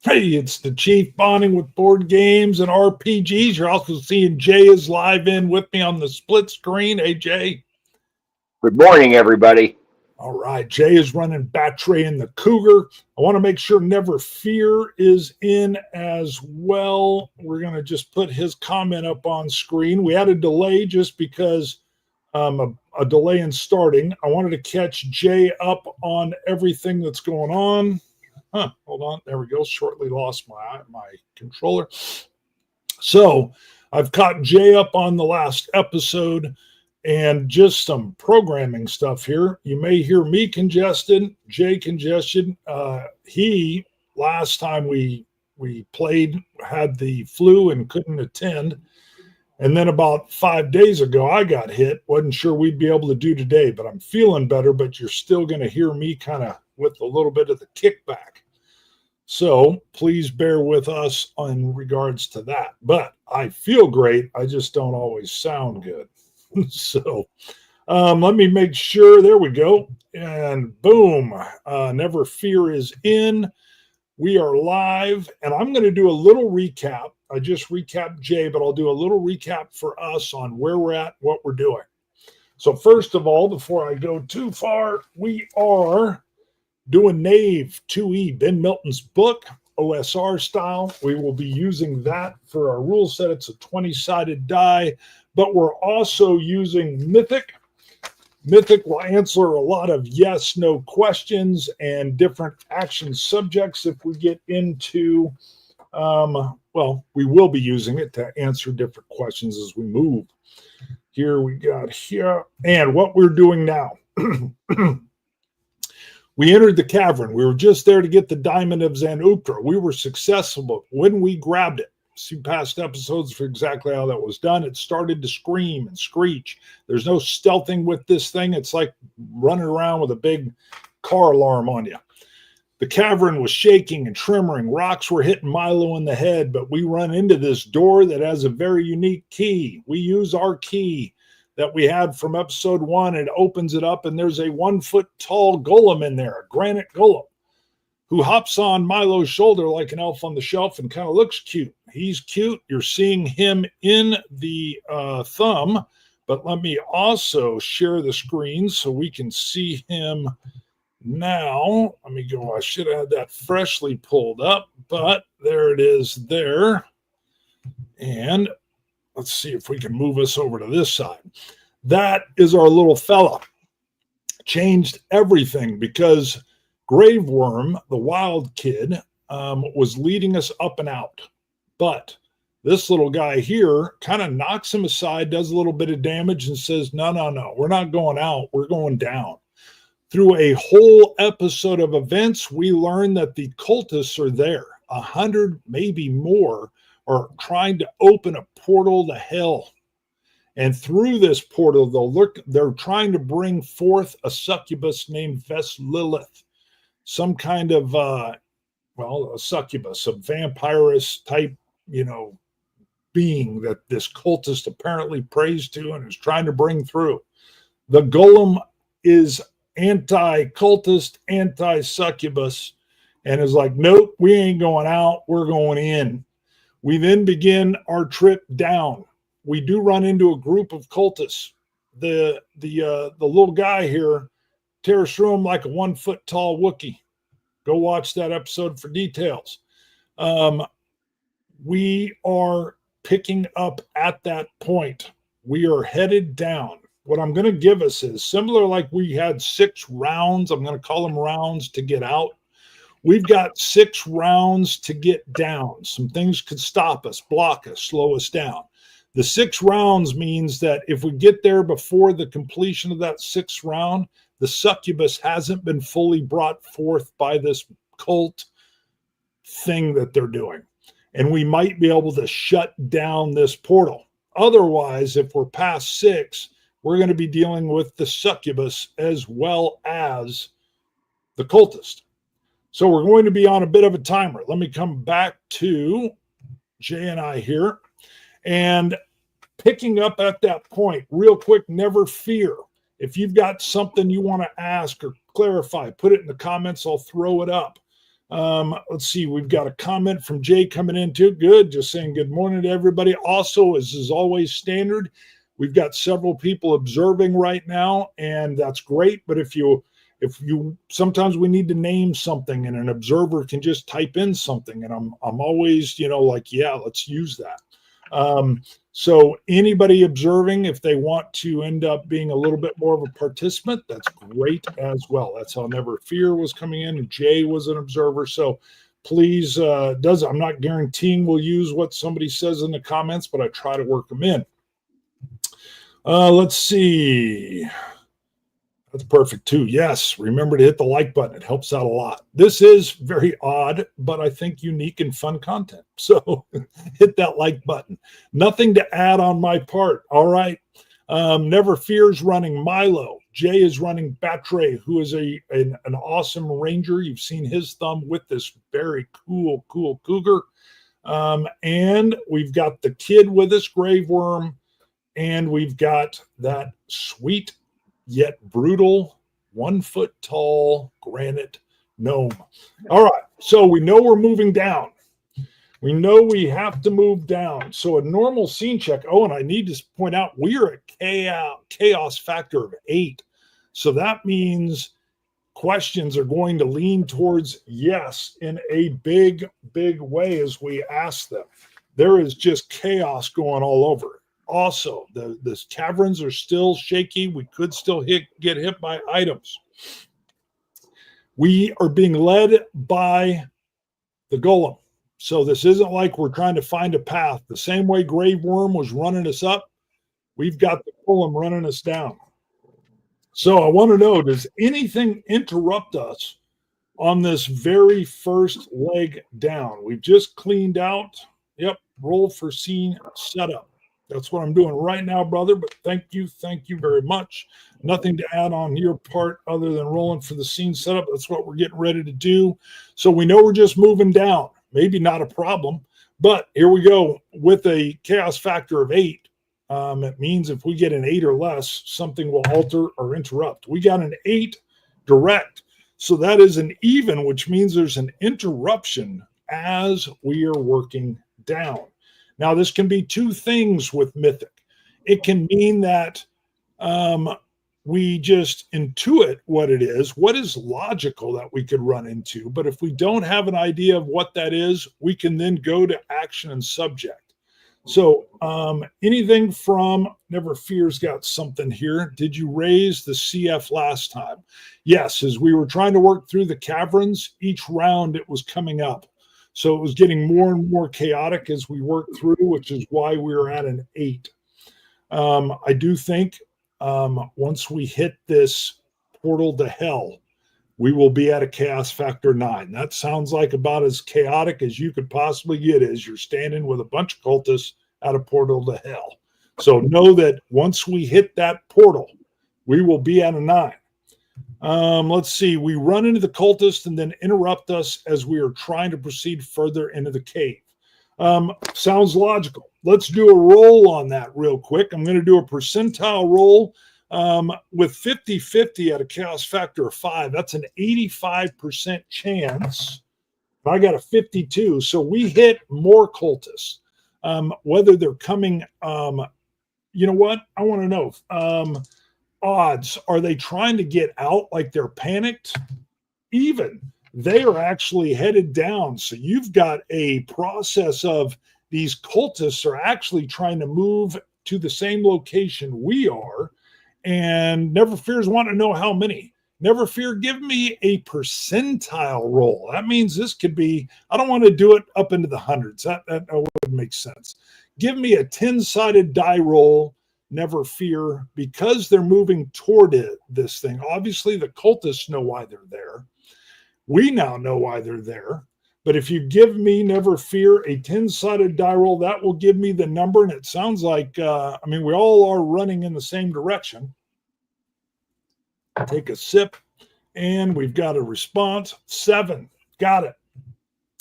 Hey, it's the Chief bonding with board games and RPGs. You're also seeing Jay is live in with me on the split screen. Hey, Jay. Good morning, everybody. All right, Jay is running Batray in the Cougar. I want to make sure Never Fear is in as well. We're going to just put his comment up on screen. We had a delay just because a delay in starting. I wanted to catch Jay up on everything that's going on. Hold on. There we go. Shortly lost my controller. So I've caught Jay up on the last episode and just some programming stuff here. You may hear me congested, Jay congested. He, last time we played, had the flu and couldn't attend. And then about 5 days ago, I got hit. Wasn't sure we'd be able to do today, but I'm feeling better. But you're still going to hear me kind of with a little bit of the kickback. So please bear with us in regards to that. But I feel great. I just don't always sound good. So let me make sure. There we go. And boom, Never Fear is in. We are live. And I'm going to do a little recap. I just recapped Jay, but I'll do a little recap for us on where we're at, what we're doing. So first of all, before I go too far, we are doing Knave 2E, Ben Milton's book, OSR style. We will be using that for our rule set. It's a 20-sided die, but we're also using Mythic. Mythic will answer a lot of yes, no questions and different action subjects if we get into, we will be using it to answer different questions as we move. Here we got here. And what we're doing now. We entered the Cavern. We were just there to get the Diamond of Zanuptra. We were successful when we grabbed it. See past episodes for exactly how that was done. It started to scream and screech. There's no stealthing with this thing. It's like running around with a big car alarm on you. The Cavern was shaking and trembling. Rocks were hitting Milo in the head, but we run into this door that has a very unique key. We use our key that we had from episode 1. It opens it up, and there's a 1-foot-tall golem in there, a granite golem, who hops on Milo's shoulder like an elf on the shelf and kind of looks cute. He's cute. You're seeing him in the thumb, but let me also share the screen so we can see him now. Let me go. I should have had that freshly pulled up, but there it is there. And let's see if we can move us over to this side. That is our little fella. Changed everything because Graveworm, the wild kid, was leading us up and out. But this little guy here kind of knocks him aside, does a little bit of damage, and says, no, we're not going out. We're going down. Through a whole episode of events, we learn that the cultists are there. 100, maybe more, are trying to open a portal to hell. And through this portal, they're trying to bring forth a succubus named Veslilith. Some kind of, a succubus, a vampirist type, being that this cultist apparently prays to and is trying to bring through. The golem is anti-cultist, anti-succubus, and is like, nope, we ain't going out, we're going in. We then begin our trip down. We do run into a group of cultists. The little guy here tears through him like a 1-foot-tall Wookiee. Go watch that episode for details. We are picking up at that point. We are headed down. What I'm going to give us is similar like we had 6 rounds. I'm going to call them rounds to get out. We've got 6 rounds to get down. Some things could stop us, block us, slow us down. The 6 rounds means that if we get there before the completion of that 6th round, the succubus hasn't been fully brought forth by this cult thing that they're doing. And we might be able to shut down this portal. Otherwise, if we're past 6, we're going to be dealing with the succubus as well as the cultist. So we're going to be on a bit of a timer. Let me come back to Jay and I here. And picking up at that point, real quick, Never Fear. If you've got something you want to ask or clarify, put it in the comments. I'll throw it up. Let's see. We've got a comment from Jay coming in too. Good. Just saying good morning to everybody. Also, as is always standard, we've got several people observing right now, and that's great. But if you sometimes we need to name something, and an observer can just type in something, and I'm always, like, yeah, let's use that. So anybody observing, if they want to end up being a little bit more of a participant, that's great as well. That's how Never Fear was coming in, and Jay was an observer. So please, I'm not guaranteeing we'll use what somebody says in the comments, but I try to work them in. Let's see. That's perfect too. Yes, remember to hit the like button. It helps out a lot. This is very odd, but I think unique and fun content. So hit that like button. Nothing to add on my part. All right. Never Fear's running Milo. Jay is running Batre, who is an awesome ranger. You've seen his thumb with this very cool cougar. And we've got the kid with us, Grave Worm. And we've got that sweet yet brutal 1 foot tall granite gnome. All right, so we know we're moving down. We know we have to move down. So a normal scene check. Oh, and I need to point out we are at chaos factor of 8. So that means questions are going to lean towards yes in a big way as we ask them. There is just chaos going all over. Also, the caverns are still shaky. We could still get hit by items. We are being led by the Golem. So this isn't like we're trying to find a path. The same way Grave Worm was running us up, we've got the Golem running us down. So I want to know, does anything interrupt us on this very first leg down? We've just cleaned out. Yep, roll for scene setup. That's what I'm doing right now, brother. But thank you very much. Nothing to add on your part other than rolling for the scene setup. That's what we're getting ready to do. So we know we're just moving down. Maybe not a problem, but here we go with a chaos factor of 8. It means if we get an 8 or less, something will alter or interrupt. We got an 8 direct. So that is an even, which means there's an interruption as we are working down. Now, this can be two things with Mythic. It can mean that we just intuit what it is, what is logical that we could run into. But if we don't have an idea of what that is, we can then go to action and subject. So anything from Never Fear's got something here. Did you raise the CF last time? Yes, as we were trying to work through the caverns, each round it was coming up. So it was getting more and more chaotic as we worked through, which is why we were at an 8. I do think once we hit this portal to hell, we will be at a chaos factor 9. That sounds like about as chaotic as you could possibly get as you're standing with a bunch of cultists at a portal to hell. So know that once we hit that portal, we will be at a 9. Let's see. We run into the cultist and then interrupt us as we are trying to proceed further into the cave. Sounds logical. Let's do a roll on that real quick. I'm going to do a percentile roll with 50-50 at a chaos factor of 5. That's an 85% chance. I got a 52. So we hit more cultists. Whether they're coming, you know what? I want to know. Odds, are they trying to get out like they're panicked? Even they are actually headed down. So you've got a process of these cultists are actually trying to move to the same location we are. And Never Fear's want to know how many. Never Fear, give me a percentile roll. That means this could be, I don't want to do it up into the hundreds. That would make sense. Give me a 10-sided die roll. Never Fear, because they're moving toward this thing. Obviously, the cultists know why they're there. We now know why they're there. But if you give me, Never Fear, a 10-sided die roll, that will give me the number. And it sounds like, we all are running in the same direction. Take a sip, and we've got a response. 7. Got it.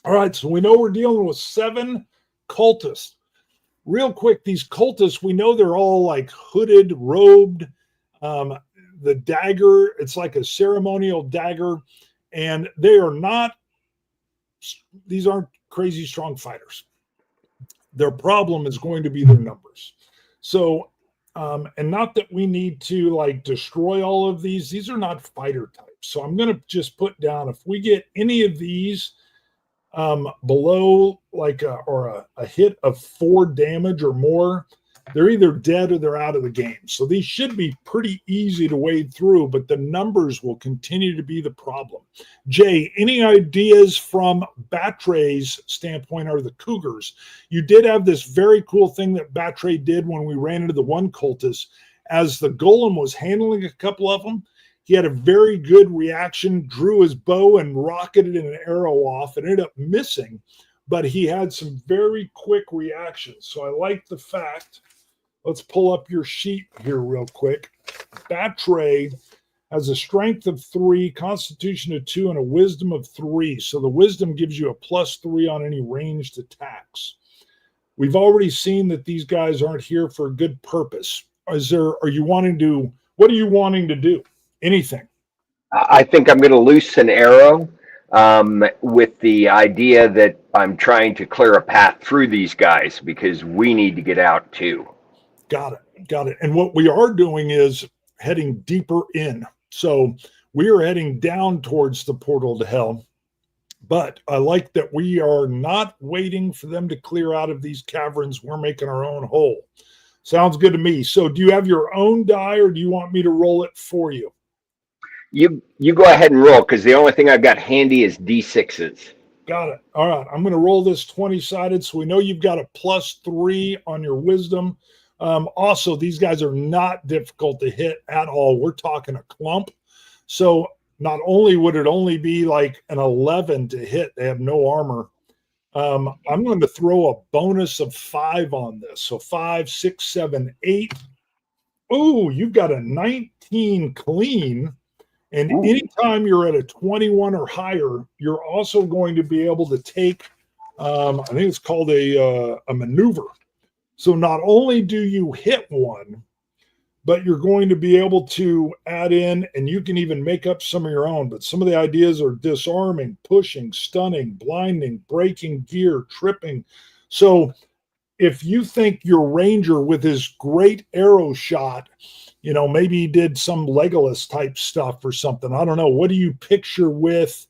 All right, so we know we're dealing with 7 cultists. Real quick, these cultists, we know they're all like hooded, robed. The dagger, it's like a ceremonial dagger, and they are not crazy strong fighters. Their problem is going to be their numbers. So, and not that we need to like destroy all of these. These are not fighter types. So I'm going to just put down, if we get any of these below like a hit of 4 damage or more, they're either dead or they're out of the game. So these should be pretty easy to wade through, but the numbers will continue to be the problem. Jay, any ideas from Batray's standpoint or the Cougars? You did have this very cool thing that Batray did when we ran into the one cultist. As the Golem was handling a couple of them, he had a very good reaction, drew his bow and rocketed an arrow off and ended up missing, but he had some very quick reactions. So I like the fact, let's pull up your sheet here real quick. Batray has a strength of 3, constitution of 2, and a wisdom of 3. So the wisdom gives you a +3 on any ranged attacks. We've already seen that these guys aren't here for a good purpose. What are you wanting to do? Anything? I think I'm going to loose an arrow with the idea that I'm trying to clear a path through these guys because we need to get out too. Got it. And what we are doing is heading deeper in. So we are heading down towards the portal to hell. But I like that we are not waiting for them to clear out of these caverns. We're making our own hole. Sounds good to me. So do you have your own die or do you want me to roll it for you? You go ahead and roll because the only thing I've got handy is D6s. Got it. All right. I'm going to roll this 20-sided. So we know you've got a +3 on your wisdom. Also, these guys are not difficult to hit at all. We're talking a clump. So not only would it only be like an 11 to hit, they have no armor. I'm going to throw a bonus of 5 on this. So 5, 6, 7, 8. Oh, you've got a 19 clean. And anytime you're at a 21 or higher, you're also going to be able to take, I think it's called a maneuver. So not only do you hit one, but you're going to be able to add in, and you can even make up some of your own. But some of the ideas are disarming, pushing, stunning, blinding, breaking gear, tripping. So if you think your ranger with his great arrow shot, maybe he did some Legolas type stuff or something. I don't know. What do you picture with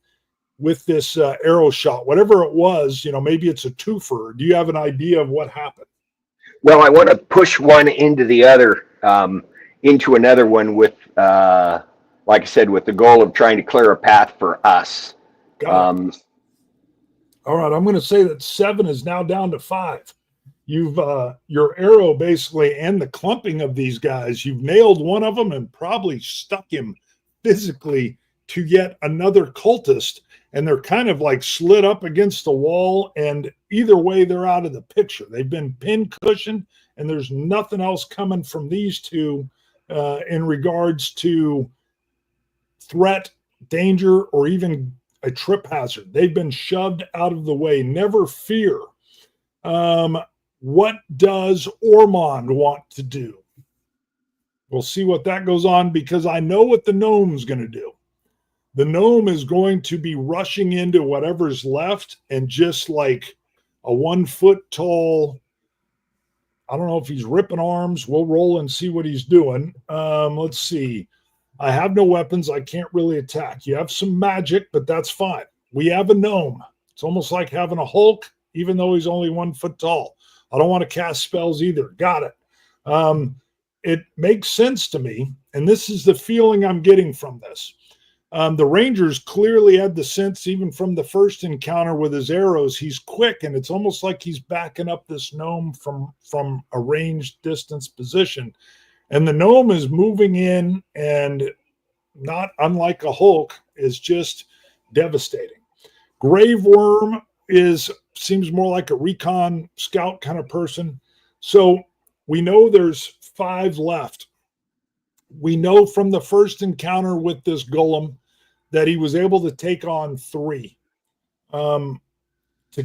this arrow shot? Whatever it was, maybe it's a twofer. Do you have an idea of what happened? Well, I want to push one into the other, into another one with, like I said, with the goal of trying to clear a path for us. All right. I'm going to say that 7 is now down to 5. You've your arrow basically and the clumping of these guys, you've nailed one of them and probably stuck him physically to yet another cultist. And they're kind of like slid up against the wall. And either way, they're out of the picture. They've been pin cushioned, and there's nothing else coming from these two in regards to threat, danger, or even a trip hazard. They've been shoved out of the way. Never fear. What does Ormond want to do? We'll see what that goes on, because I know what the gnome's going to do. The gnome is going to be rushing into whatever's left and just like a 1 foot tall, I don't know if he's ripping arms. We'll roll and see what he's doing. Let's see. I have no weapons. I can't really attack. You have some magic, but that's fine. We have a gnome. It's almost like having a Hulk, even though he's only 1 foot tall. I don't want to cast spells either. Got it. It makes sense to me, and this is the feeling I'm getting from this. The Rangers clearly had the sense, even from the first encounter with his arrows, he's quick, and it's almost like he's backing up this gnome from a ranged distance position. And the gnome is moving in, and not unlike a Hulk, is just devastating. Grave Worm seems more like a recon scout kind of person. So we know there's 5 left. We know from the first encounter with this golem that he was able to take on 3. To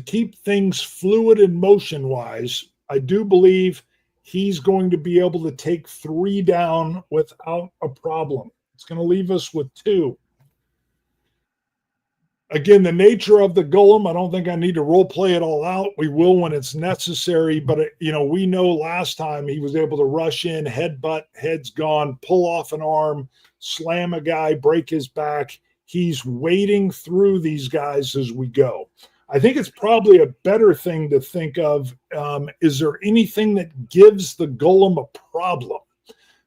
keep things fluid and motion-wise, I do believe he's going to be able to take 3 down without a problem. It's going to leave us with 2. Again, the nature of the golem, I don't think I need to role play it all out. We will when it's necessary, but we know last time he was able to rush in, headbutt, head's gone, pull off an arm, slam a guy, break his back. He's wading through these guys as we go. I think it's probably a better thing to think of, is there anything that gives the golem a problem?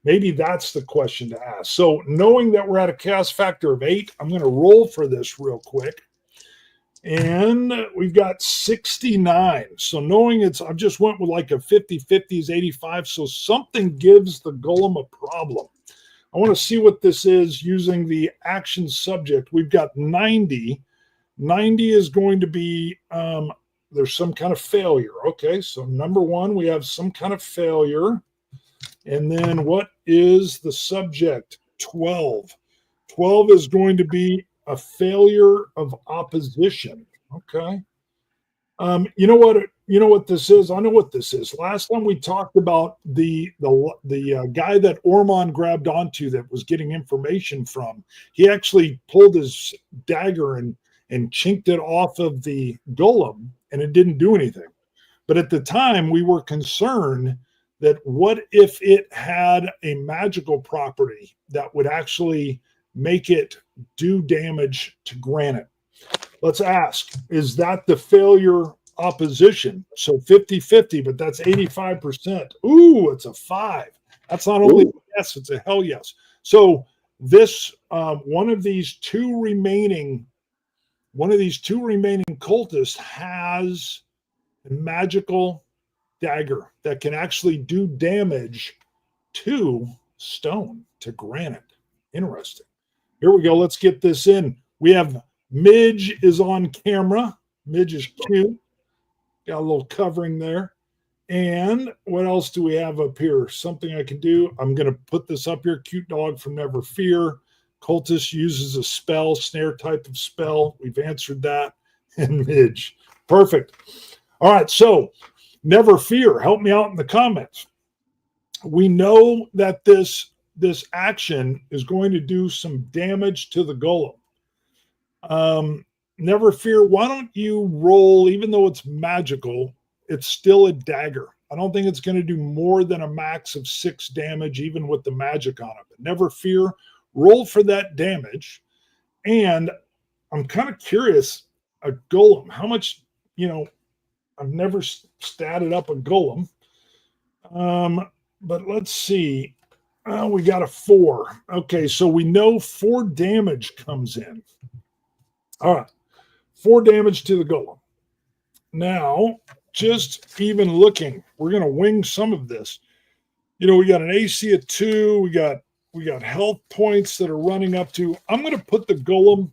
Maybe that's the question to ask. So knowing that we're at a chaos factor of 8, I'm going to roll for this real quick. And we've got 69. So knowing I just went with like a 50-50 is 85. So something gives the golem a problem. I want to see what this is using the action subject. We've got 90. 90 is going to be, there's some kind of failure. Okay, so number 1, we have some kind of failure. And then what is the subject? 12. 12 is going to be a failure of opposition. Okay. You know what this is? I know what this is. Last time we talked about the guy that Ormond grabbed onto that was getting information from. He actually pulled his dagger and chinked it off of the golem, and it didn't do anything. But at the time, we were concerned that what if it had a magical property that would actually make it do damage to granite? Let's ask, is that the failure opposition? So 50-50, but that's 85%. Ooh, it's a 5. That's not only a yes, it's a hell yes. So this one of these two remaining cultists has a magical dagger that can actually do damage to stone, to granite. Interesting. Here we go. Let's get this in. We have Midge is on camera. Midge is cute. Got a little covering there. And what else do we have up here? Something I can do. I'm going to put this up here. Cute dog from Never Fear. Cultist uses a spell, snare type of spell. We've answered that. And Midge. Perfect. All right. So Never Fear, help me out in the comments. We know that this action is going to do some damage to the golem. Never Fear, why don't you roll, even though it's magical, it's still a dagger. I don't think it's going to do more than a max of 6 damage, even with the magic on it. But Never Fear, roll for that damage. And I'm kind of curious, a golem, how much, I've never statted up a golem. But let's see. We got a 4. Okay, so we know 4 damage comes in. All right. 4 damage to the golem. Now, just even looking, we're going to wing some of this. We got an AC of 2. We got health points that are running up to. I'm going to put the golem.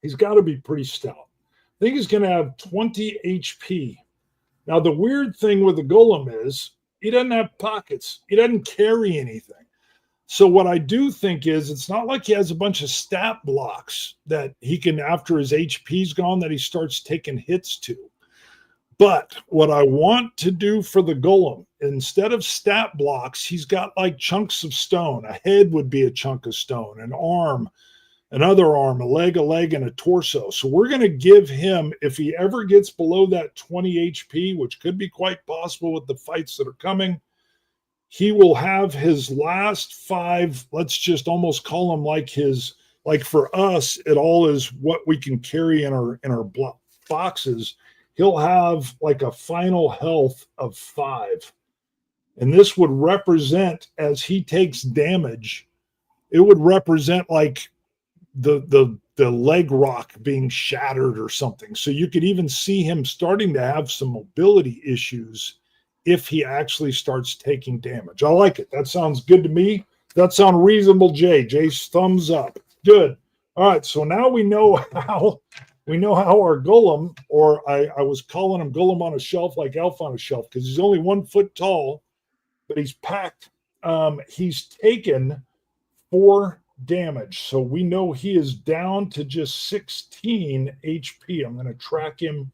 He's got to be pretty stout. I think he's going to have 20 HP. Now, the weird thing with the golem is he doesn't have pockets. He doesn't carry anything. So what I do think is it's not like he has a bunch of stat blocks that he can, after his HP's gone, that he starts taking hits to. But what I want to do for the golem, instead of stat blocks, he's got like chunks of stone. A head would be a chunk of stone, an arm, another arm, a leg, and a torso. So we're going to give him, if he ever gets below that 20 HP, which could be quite possible with the fights that are coming, he will have his last 5, let's just almost call them like for us, it all is what we can carry in our boxes. He'll have like a final health of 5. And this would represent, as he takes damage, it would represent like the leg rock being shattered or something. So you could even see him starting to have some mobility issues if he actually starts taking damage. I like it. That sounds good to me. That sounds reasonable, Jay. Jay's thumbs up. Good. All right. So now we know how our golem, or I was calling him golem on a shelf, like elf on a shelf, because he's only 1 foot tall, but he's packed. He's taken 4 damage. So we know he is down to just 16 HP. I'm going to track him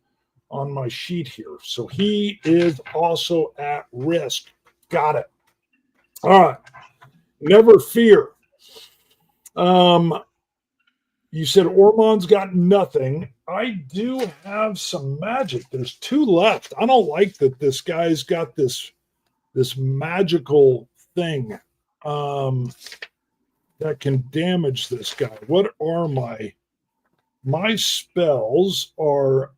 on my sheet here. So he is also at risk. Got it. All right. Never Fear. You said Ormon's got nothing. I do have some magic. There's 2 left. I don't like that this guy's got this magical thing that can damage this guy. What are my spells are,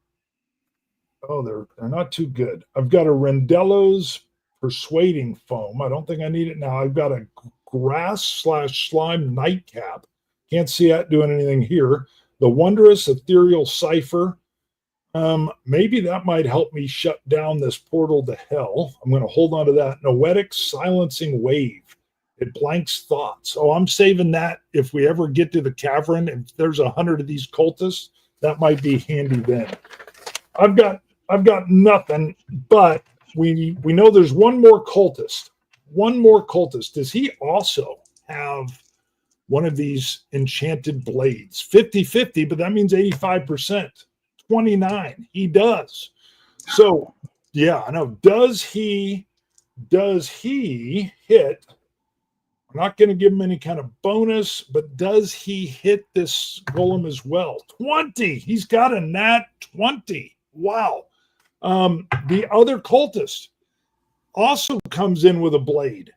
oh, they're not too good. I've got a Rendello's Persuading Foam. I don't think I need it now. I've got a Grass/Slime Nightcap. Can't see that doing anything here. The Wondrous Ethereal Cipher. Maybe that might help me shut down this portal to hell. I'm going to hold on to that. Noetic Silencing Wave. It blanks thoughts. Oh, I'm saving that if we ever get to the cavern. If there's 100 of these cultists, that might be handy then. I've got nothing, but we know there's one more cultist. One more cultist. Does he also have one of these enchanted blades? 50-50, but that means 85%. 29. He does. So, yeah, I know. Does he hit? I'm not going to give him any kind of bonus, but does he hit this golem as well? 20. He's got a nat 20. Wow. The other cultist also comes in with a blade.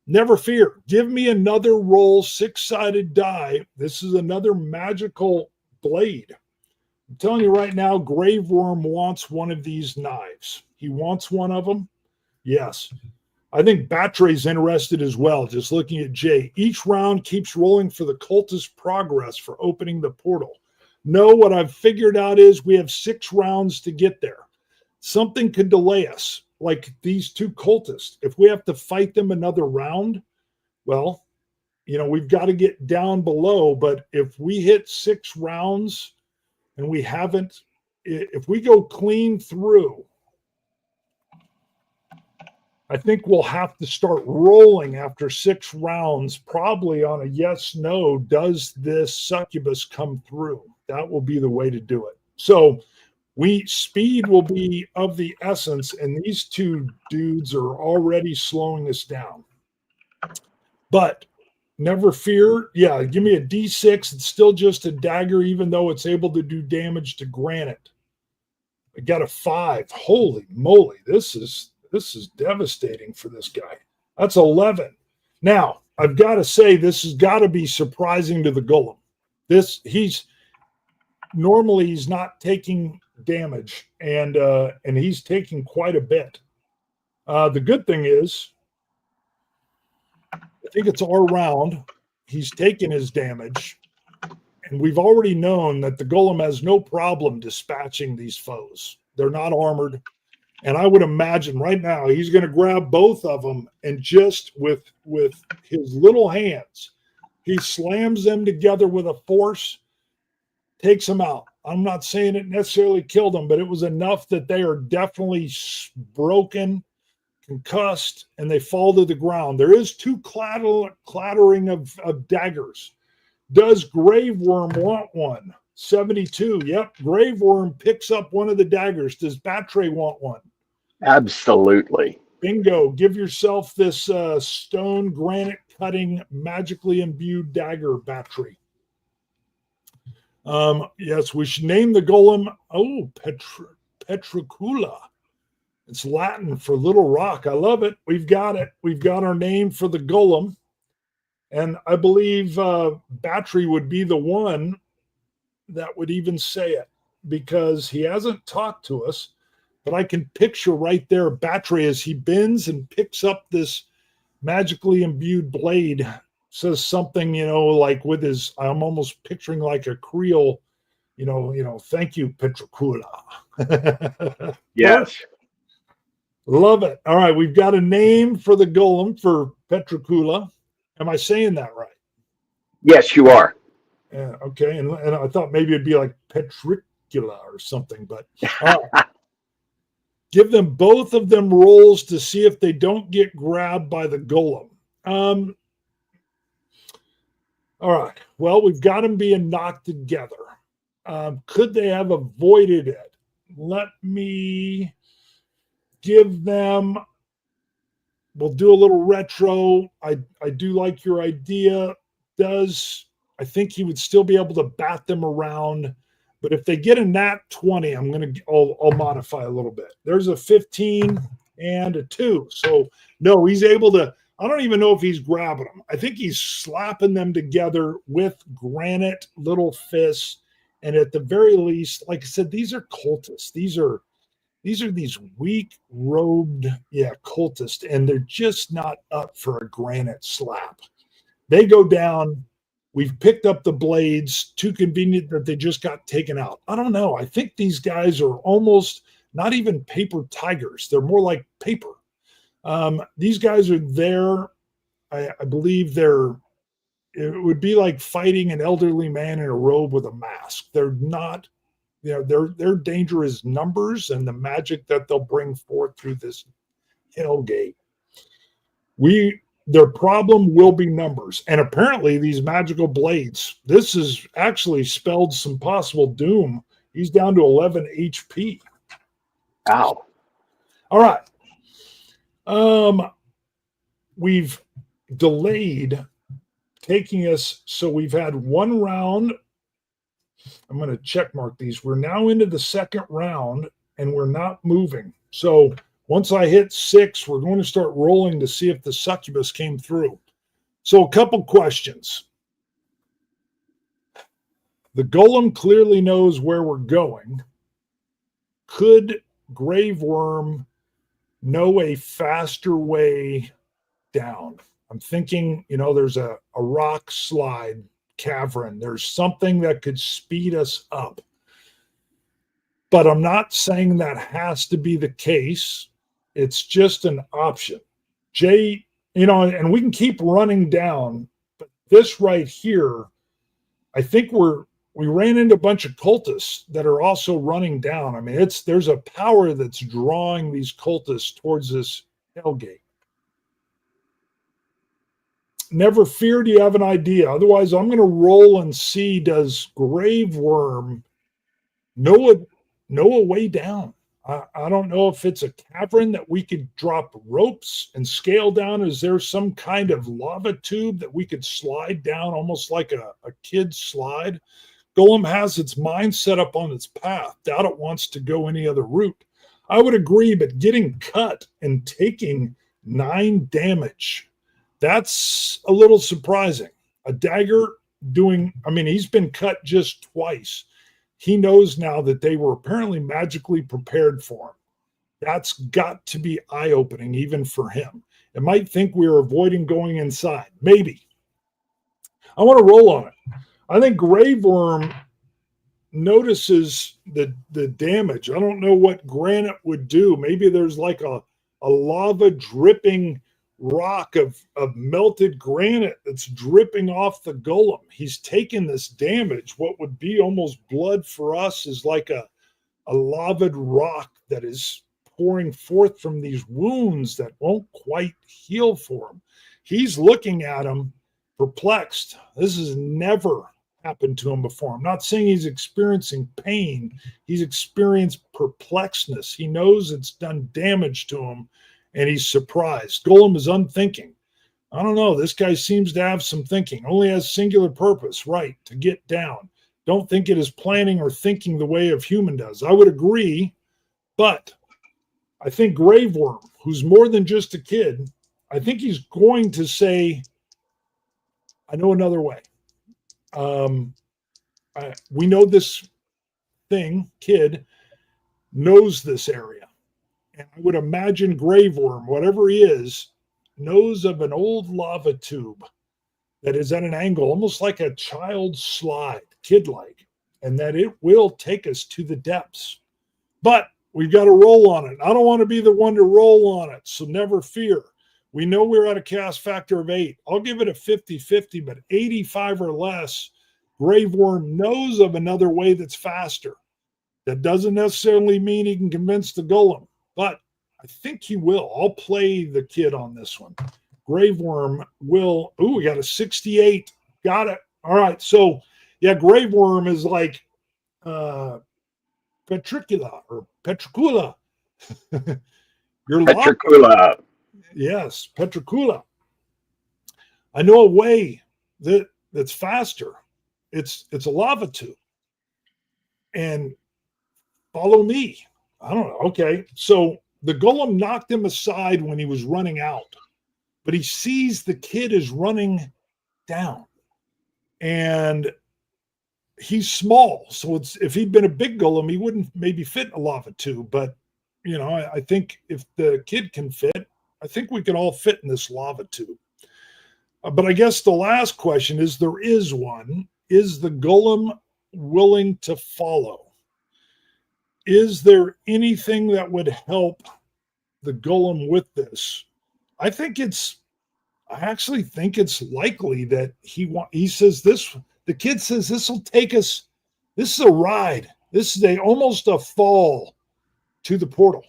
Never fear. Give me another roll, 6-sided die. This is another magical blade. I'm telling you right now, Graveworm wants one of these knives. He wants one of them. Yes. I think Batray's interested as well, just looking at Jay. Each round keeps rolling for the cultist progress for opening the portal. No, what I've figured out is we have 6 rounds to get there. Something could delay us, like these 2 cultists. If we have to fight them another round, well, we've got to get down below. But if we hit 6 rounds and we haven't, if we go clean through, I think we'll have to start rolling after 6 rounds, probably on a yes, no, does this succubus come through? That will be the way to do it. So speed will be of the essence, and these 2 dudes are already slowing us down. But never fear. Yeah, give me a D6. It's still just a dagger, even though it's able to do damage to granite. I got a 5. Holy moly, this is devastating for this guy. That's 11. Now, I've got to say, this has got to be surprising to the golem. He's not taking damage, and he's taking quite a bit. The good thing is, I think it's our round. He's taken his damage, and we've already known that the golem has no problem dispatching these foes. They're not armored. And I would imagine right now he's going to grab both of them and just with his little hands, he slams them together with a force, takes them out. I'm not saying it necessarily killed them, but it was enough that they are definitely broken, concussed, and they fall to the ground. There is 2 clattering of daggers. Does Graveworm want one? 72. Yep. Graveworm picks up one of the daggers. Does Batray want one? Absolutely. Bingo. Give yourself this stone granite cutting magically imbued dagger, Batray. Yes, we should name the golem. Oh, Petricula. It's Latin for little rock. I love it. We've got it. We've got our name for the golem. And I believe Batray would be the one that would even say it, because he hasn't talked to us, but I can picture right there Batray as he bends and picks up this magically imbued blade, says something, like with his, I'm almost picturing like a Creole, thank you, Petricula. Yes. Love it. All right, we've got a name for the golem for Petricula. Am I saying that right? Yes, you are. Yeah, okay, and I thought maybe it'd be like Petricula or something, but give them both of them rolls to see if they don't get grabbed by the golem. All right, well, we've got them being knocked together. Could they have avoided it? Let me give them, we'll do a little retro. I do like your idea. Does I think he would still be able to bat them around. But if they get a nat 20, I'll modify a little bit. There's a 15 and a 2. So no, he's able to. I don't even know if he's grabbing them. I think he's slapping them together with granite little fists. And at the very least, like I said, these are cultists. These are these weak robed, cultists, and they're just not up for a granite slap. They go down. We've picked up the blades. Too convenient that they just got taken out. I don't know. I think these guys are almost not even paper tigers. They're more like paper. These guys are there. I believe it would be like fighting an elderly man in a robe with a mask. They're not, their danger is numbers and the magic that they'll bring forth through this hellgate. Their problem will be numbers. And apparently these magical blades, this has actually spelled some possible doom. He's down to 11 HP. Ow. All right. We've delayed taking us, so we've had one round. I'm going to check mark these. We're now into the second round and we're not moving. So once I hit 6, we're going to start rolling to see if the succubus came through. So a couple questions. The golem clearly knows where we're going. Could Graveworm know a faster way down? I'm thinking, there's a rock slide cavern. There's something that could speed us up. But I'm not saying that has to be the case. It's just an option. Jay, and we can keep running down, but this right here, I think we ran into a bunch of cultists that are also running down. I mean, there's a power that's drawing these cultists towards this hellgate. Never fear, do you have an idea? Otherwise, I'm going to roll and see, does Graveworm know a way down? I don't know if it's a cavern that we could drop ropes and scale down. Is there some kind of lava tube that we could slide down almost like a kid's slide? Golem has its mind set up on its path. Doubt it wants to go any other route. I would agree, but getting cut and taking 9 damage, that's a little surprising. A dagger he's been cut just twice. He knows now that they were apparently magically prepared for him. That's got to be eye-opening even for him. It might think we're avoiding going inside. Maybe. I want to roll on it. I think Graveworm notices the damage. I don't know what granite would do. Maybe there's like a lava dripping rock of melted granite that's dripping off the golem. He's taken this damage. What would be almost blood for us is like a lavaed rock that is pouring forth from these wounds that won't quite heal for him. He's looking at him perplexed. This has never happened to him before. I'm not saying he's experiencing pain. He's experienced perplexedness. He knows it's done damage to him. And he's surprised. Golem is unthinking. I don't know. This guy seems to have some thinking. Only has singular purpose, right, to get down. Don't think it is planning or thinking the way of human does. I would agree, but I think Graveworm, who's more than just a kid, I think he's going to say, I know another way. We know this kid knows this area. And I would imagine Graveworm, whatever he is, knows of an old lava tube that is at an angle, almost like a child's slide, kid-like, and that it will take us to the depths. But we've got to roll on it. I don't want to be the one to roll on it, so never fear. We know we're at a cast factor of 8. I'll give it a 50-50, but 85 or less, Graveworm knows of another way that's faster. That doesn't necessarily mean he can convince the golem. But I think he will. I'll play the kid on this one. Graveworm will. Ooh, we got a 68. Got it. All right. So, yeah, Graveworm is like Petricula or Petricula. Your Petricula. Yes, Petricula. I know a way that's faster. it's a lava tube. And follow me. I don't know. Okay. So the golem knocked him aside when he was running out, but he sees the kid is running down. And he's small. So if he'd been a big golem, he wouldn't maybe fit in a lava tube. But, I think if the kid can fit, I think we can all fit in this lava tube. But I guess the last question is, there is one. Is the golem willing to follow? Is there anything that would help the golem with this? I actually think it's likely that he says this, the kid says this will take us, this is a ride. This is almost a fall to the portal.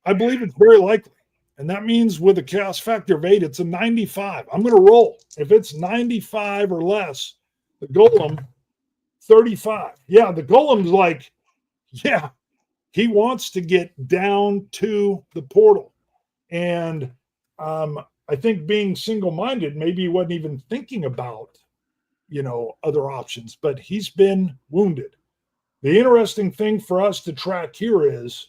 I believe it's very likely. And that means with a chaos factor of 8, it's a 95. I'm going to roll. If it's 95 or less, the golem, 35. Yeah, the golem's like, yeah, he wants to get down to the portal. And I think being single-minded, maybe he wasn't even thinking about, other options, but he's been wounded. The interesting thing for us to track here is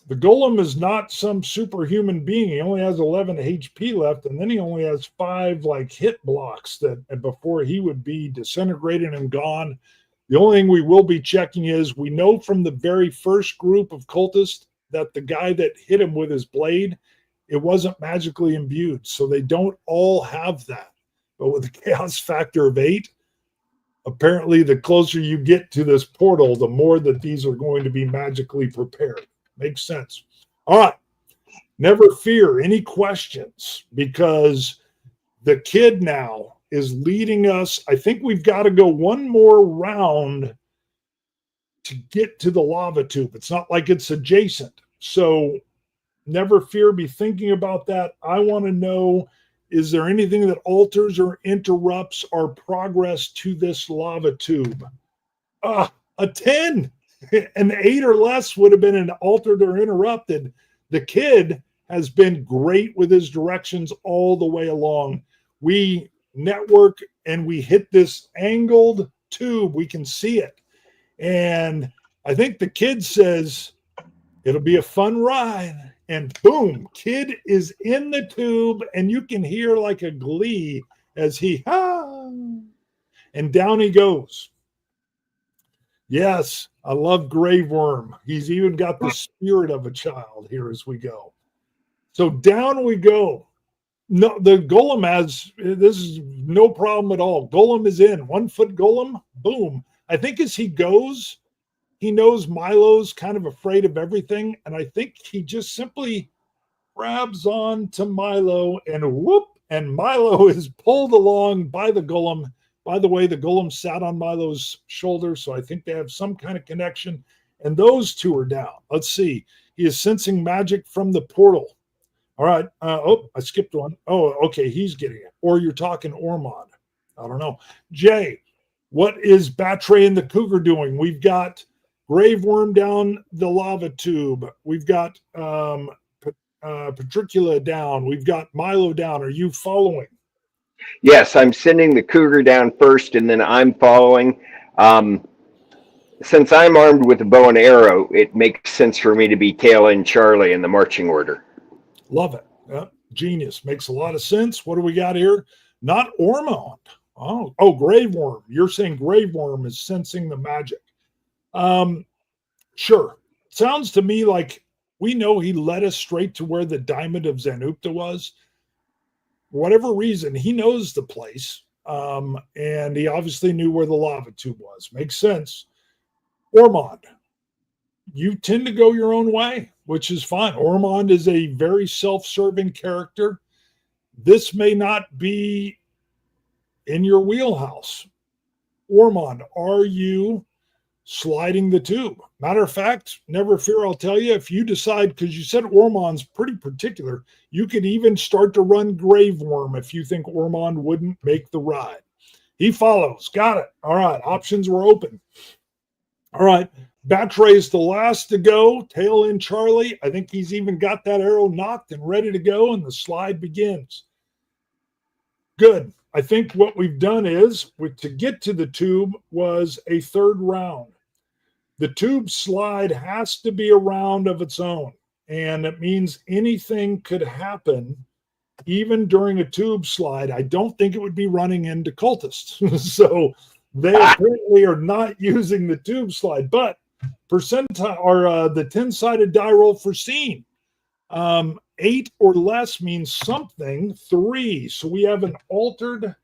the golem is not some superhuman being. He only has 11 HP left, and then he only has 5 hit blocks that before he would be disintegrated and gone. The only thing we will be checking is we know from the very first group of cultists that the guy that hit him with his blade, it wasn't magically imbued. So they don't all have that. But with a chaos factor of 8, apparently the closer you get to this portal, the more that these are going to be magically prepared. Makes sense. All right. Never fear. Any questions? Because the kid now is leading us. I think we've got to go one more round to get to the lava tube. It's not like it's adjacent. So never fear. Be thinking about that. I want to know, is there anything that alters or interrupts our progress to this lava tube? A 10. An 8 or less would have been an altered or interrupted. The kid has been great with his directions all the way along. We network and we hit this angled tube. We can see it. And I think the kid says, it'll be a fun ride. And boom, kid is in the tube, and you can hear like a glee as he, and down he goes. Yes, I love Grave Worm. He's even got the spirit of a child here as we go. So down we go. No, the golem this is no problem at all. Golem is in. 1 foot golem, boom. I think as he goes, he knows Milo's kind of afraid of everything. And I think he just simply grabs on to Milo and whoop, and Milo is pulled along by the golem. By the way, the golem sat on Milo's shoulder, so I think they have some kind of connection. And those two are down. Let's see. He is sensing magic from the portal. All right. I skipped one. Oh, okay. He's getting it. Or you're talking Ormond. I don't know. Jay, what is Batray and the Cougar doing? We've got Grave Worm down the lava tube. We've got Patricula down. We've got Milo down. Are you following? Yes, I'm sending the Cougar down first, and then I'm following. Since I'm armed with a bow and arrow, it makes sense for me to be tail end Charlie in the marching order. Love it. Genius. Makes a lot of sense. What do we got here? Not Ormond. Oh, Grave Worm. You're saying Grave Worm is sensing the magic. Sure. Sounds to me like we know he led us straight to where the Diamond of Zanupta was. For whatever reason, he knows the place. And he obviously knew where the lava tube was. Makes sense. Ormond, you tend to go your own way, which is fine. Ormond is a very self-serving character. This may not be in your wheelhouse. Ormond, are you sliding the tube? Matter of fact, never fear, I'll tell you, if you decide, because you said Ormond's pretty particular, you could even start to run Grave Worm if you think Ormond wouldn't make the ride. He follows. Got it. All right. Options were open. All right. Batray's the last to go. Tail in Charlie. I think he's even got that arrow knocked and ready to go, and the slide begins. Good. I think what we've done is, to get to the tube was a third round. The tube slide has to be a round of its own, and it means anything could happen even during a tube slide. I don't think it would be running into cultists. So they apparently are not using the tube slide, but percentile or the 10-sided die roll for scene. 8 or less means something. 3. So we have an altered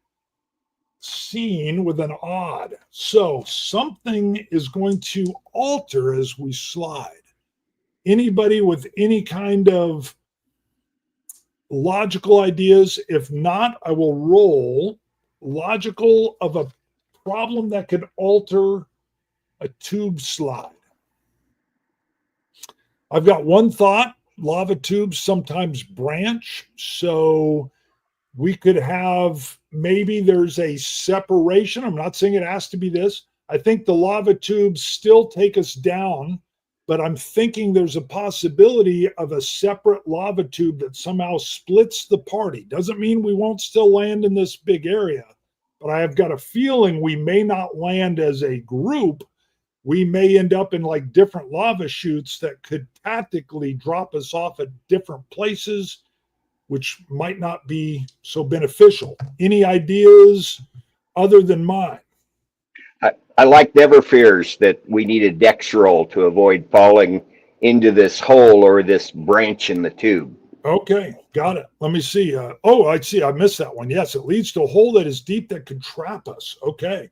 scene with an odd. So something is going to alter as we slide. Anybody with any kind of logical ideas? If not, I will roll logical of a problem that could alter a tube slide. I've got one thought. Lava tubes sometimes branch, so we could have, maybe there's a separation. I'm not saying it has to be this. I think the lava tubes still take us down, but I'm thinking there's a possibility of a separate lava tube that somehow splits the party. Doesn't mean we won't still land in this big area, but I have got a feeling we may not land as a group. We may end up in like different lava chutes that could tactically drop us off at different places, which might not be so beneficial. Any ideas other than mine? I like Never Fears that we need a dex roll to avoid falling into this hole or this branch in the tube. Okay, got it. Let me see. I see. I missed that one. Yes, it leads to a hole that is deep that could trap us. Okay,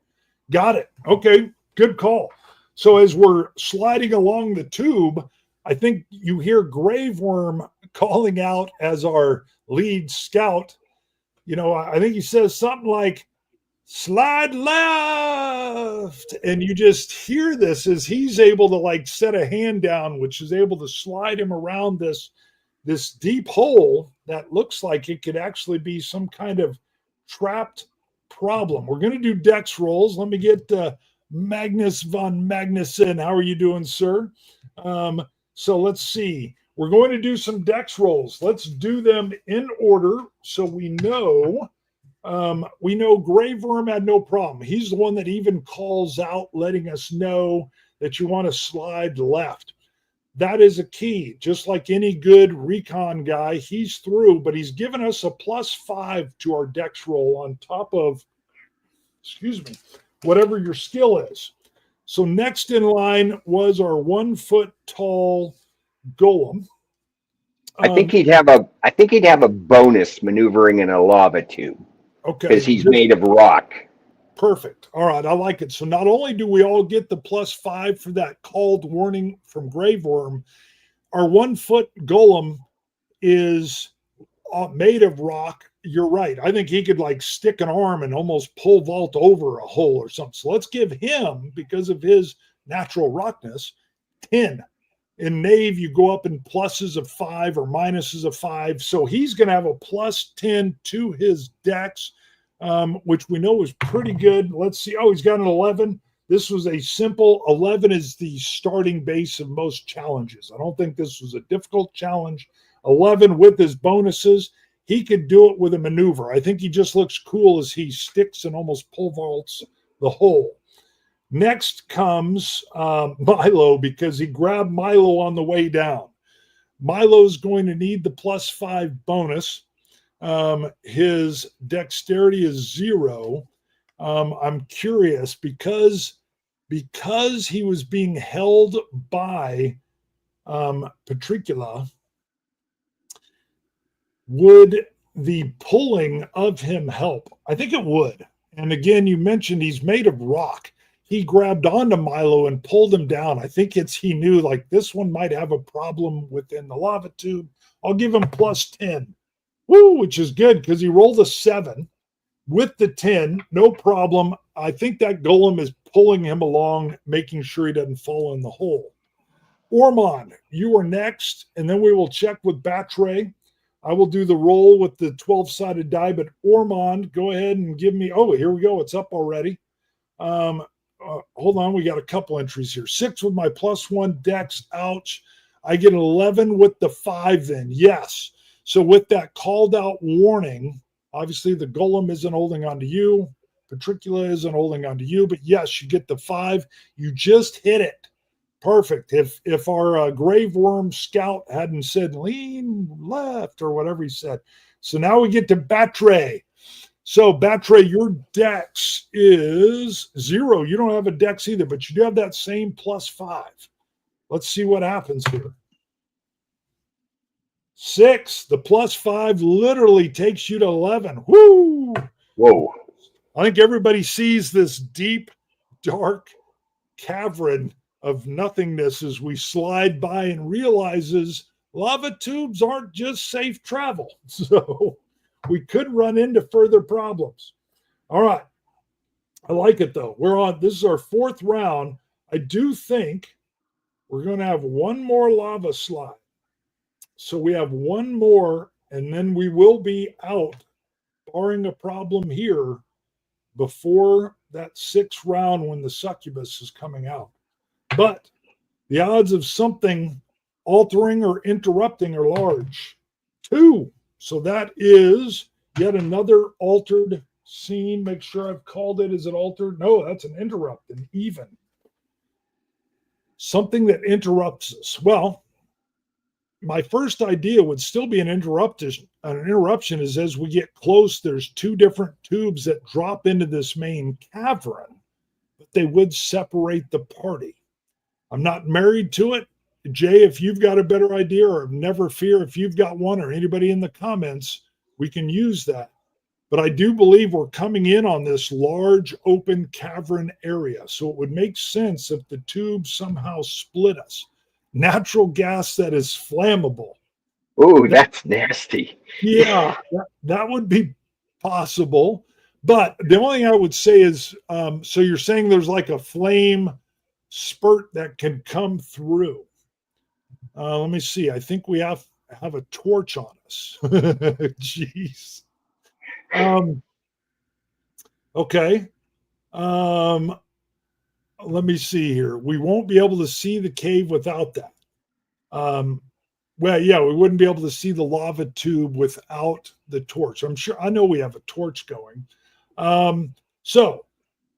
got it. Okay, good call. So as we're sliding along the tube, I think you hear Graveworm calling out as our lead scout. You know, I think he says something like, slide left. And you just hear this as he's able to like set a hand down, which is able to slide him around this deep hole that looks like it could actually be some kind of trapped problem. We're going to do dex rolls. Let me get Magnus von Magnuson. How are you doing, sir? So let's see. We're going to do some dex rolls. Let's do them in order so we know. Graveworm had no problem. He's the one that even calls out, letting us know that you want to slide left. That is a key. Just like any good recon guy, he's through, but he's given us a +5 to our dex roll on top of, whatever your skill is. So next in line was our 1 foot tall golem. I think he'd have a bonus maneuvering in a lava tube. Okay. Because he's made of rock. Perfect. All right, I like it. So not only do we all get the +5 for that called warning from Graveworm, our 1 foot golem is made of rock. You're right. I think he could like stick an arm and almost pole vault over a hole or something. So let's give him, because of his natural rockness, 10. In Knave, you go up in pluses of 5 or minuses of 5. So he's going to have a +10 to his dex, which we know is pretty good. Let's see. Oh, he's got an 11. This was a simple 11 is the starting base of most challenges. I don't think this was a difficult challenge. 11 with his bonuses. He could do it with a maneuver. I think he just looks cool as he sticks and almost pole vaults the hole. Next comes Milo, because he grabbed Milo on the way down. Milo's going to need the +5 bonus. His dexterity is 0. I'm curious because he was being held by Patricula. Would the pulling of him help? I think it would. And again, you mentioned he's made of rock. He grabbed onto Milo and pulled him down. I think he knew like this one might have a problem within the lava tube. I'll give him +10. Woo, which is good because he rolled a 7 with the 10. No problem. I think that golem is pulling him along, making sure he doesn't fall in the hole. Ormond, you are next, and then we will check with Batray. I will do the roll with the 12-sided die, but Ormond, go ahead and give me, oh, here we go. It's up already. Hold on. We got a couple entries here. 6 with my +1 dex. Ouch. I get an 11 with the 5 then. Yes. So with that called out warning, Obviously, the Golem isn't holding on to you. Patricula isn't holding on to you. But yes, you get the 5. You just hit it. Perfect. If our Grave Worm scout hadn't said lean left or whatever he said. So now we get to Batre. So Batre, your dex is 0. You don't have a dex either, but you do have that same +5. Let's see what happens here. 6. The +5 literally takes you to 11. Woo! Whoa. I think everybody sees this deep, dark cavern of nothingness as we slide by and realizes lava tubes aren't just safe travel. So we could run into further problems. All right. I like it though. This is our 4th round. I do think we're going to have one more lava slide. So we have one more, and then we will be out, barring a problem here, before that 6th round when the succubus is coming out. But the odds of something altering or interrupting are large. 2. So that is yet another altered scene. Make sure I've called it. Is it altered? No, that's an interrupt, an even. Something that interrupts us. Well, my first idea would still be an interruption. An interruption is as we get close, there's 2 different tubes that drop into this main cavern, but they would separate the party. I'm not married to it. Jay, if you've got a better idea, or never fear, if you've got one, or anybody in the comments, we can use that. But I do believe we're coming in on this large open cavern area. So it would make sense if the tubes somehow split us. Natural gas that is flammable. Ooh, that's nasty. Yeah, that would be possible. But the only thing I would say is, so you're saying there's like a flame spurt that can come through. Let me see. I think we have a torch on us. Jeez. Okay. Let me see here. We won't be able to see the cave without that. Well, yeah, we wouldn't be able to see the lava tube without the torch. I know we have a torch going. So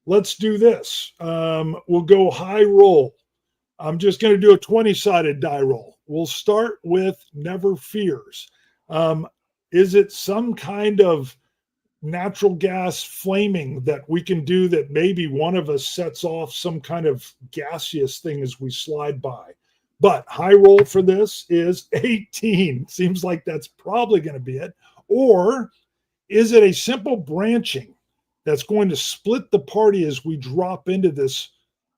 let's do this. We'll go high roll. I'm just going to do a 20-sided die roll. We'll start with Never Fears. Is it some kind of natural gas flaming that we can do that maybe one of us sets off some kind of gaseous thing as we slide by? But high roll for this is 18. Seems like that's probably going to be it. Or is it a simple branching that's going to split the party as we drop into this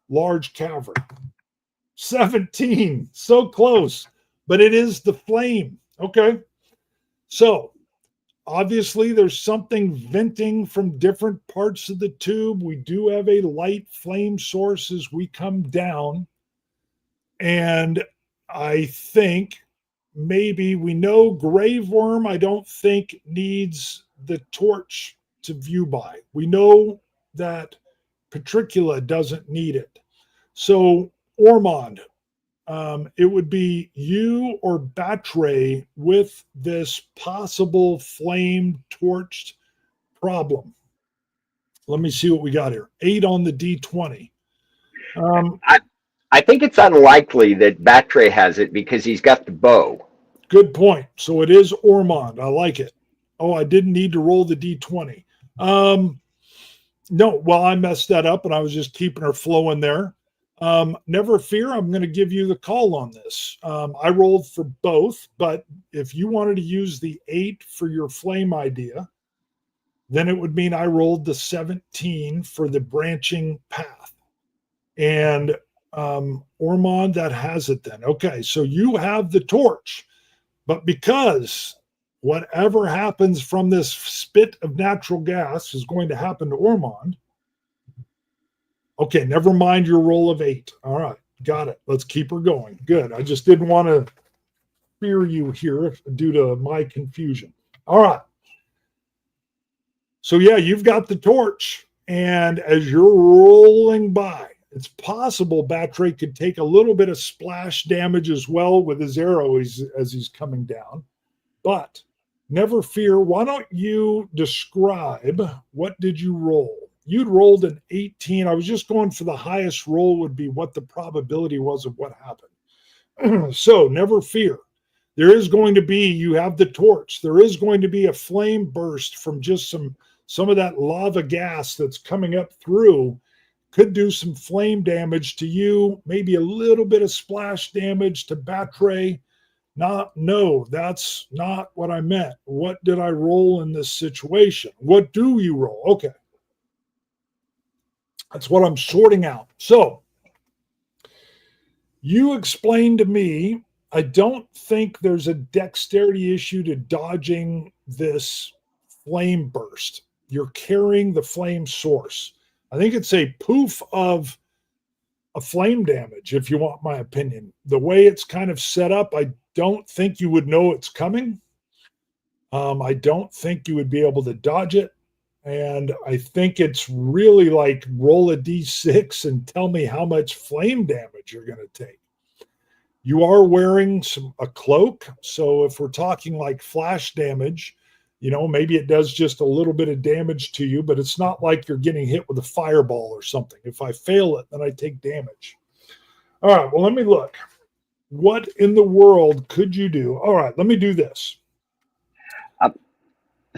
large cavern? 17. So close. But it is the flame. Okay. So obviously there's something venting from different parts of the tube. We do have a light flame source as we come down. And I think maybe we know Grave Worm, I don't think needs the torch to view by. We know that Patricula doesn't need it. So Ormond, it would be you or Batre with this possible flame torched problem. Let me see what we got here. 8 on the D20. I think it's unlikely that Batre has it because he's got the bow. Good point. So it is Ormond. I like it. Oh, I didn't need to roll the D20. No, well, I messed that up and I was just keeping her flowing there. Never fear, I'm going to give you the call on this. I rolled for both, but if you wanted to use the 8 for your flame idea, then it would mean I rolled the 17 for the branching path. And Ormond, that has it then. Okay, so you have the torch, but because whatever happens from this spit of natural gas is going to happen to Ormond. Okay, never mind your roll of 8. All right, got it. Let's keep her going. Good. I just didn't want to fear you here due to my confusion. All right. So yeah, you've got the torch, and as you're rolling by, it's possible Batre could take a little bit of splash damage as well with his arrow as he's coming down. But Never fear. Why don't you describe what did you roll? You'd rolled an 18. I was just going for the highest roll would be what the probability was of what happened. So never fear. There is going to be, you have the torch. There is going to be a flame burst from just some of that lava gas that's coming up through. Could do some flame damage to you, maybe a little bit of splash damage to Batray. No, that's not what I meant. What did I roll in this situation? What do you roll? Okay. That's what I'm sorting out. So you explained to me, I don't think there's a dexterity issue to dodging this flame burst. You're carrying the flame source. I think it's a poof of a flame damage, if you want my opinion. The way it's kind of set up, I don't think you would know it's coming. I don't think you would be able to dodge it. And I think it's really like roll a d6 and tell me how much flame damage you're going to take. You are wearing a cloak. So if we're talking like flash damage, maybe it does just a little bit of damage to you, but it's not like you're getting hit with a fireball or something. If I fail it, then I take damage. All right, well, let me look. What in the world could you do? All right, let me do this.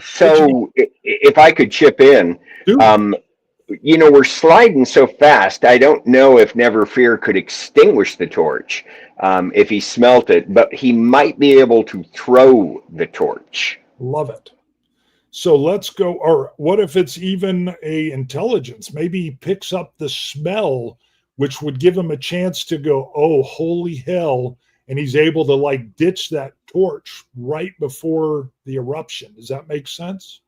So if I could chip in, we're sliding so fast. I don't know if Never Fear could extinguish the torch if he smelt it, but he might be able to throw the torch. Love it. So let's go. Or what if it's even a intelligence? Maybe he picks up the smell, which would give him a chance to go, oh, holy hell. And he's able to like ditch that torch right before the eruption. Does that make sense?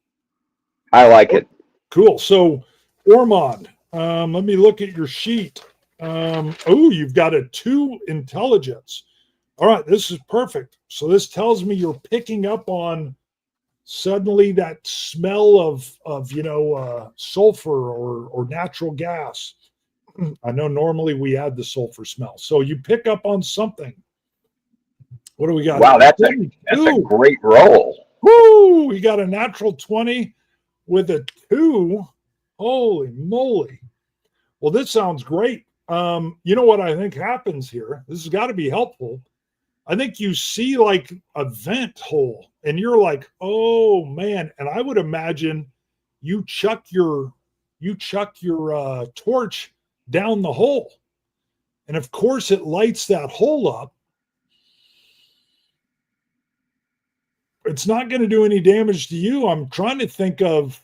I like it. Cool. So Ormond, let me look at your sheet. You've got a 2 intelligence. All right, this is perfect. So this tells me you're picking up on suddenly that smell of sulfur or natural gas. I know normally we add the sulfur smell. So you pick up on something. What do we got? Wow, that's a great roll. Woo! We got a natural 20 with a 2. Holy moly. Well, this sounds great. You know what I think happens here? This has got to be helpful. I think you see like a vent hole and you're like, oh man. And I would imagine you chuck your torch down the hole. And of course it lights that hole up. It's not going to do any damage to you. I'm trying to think of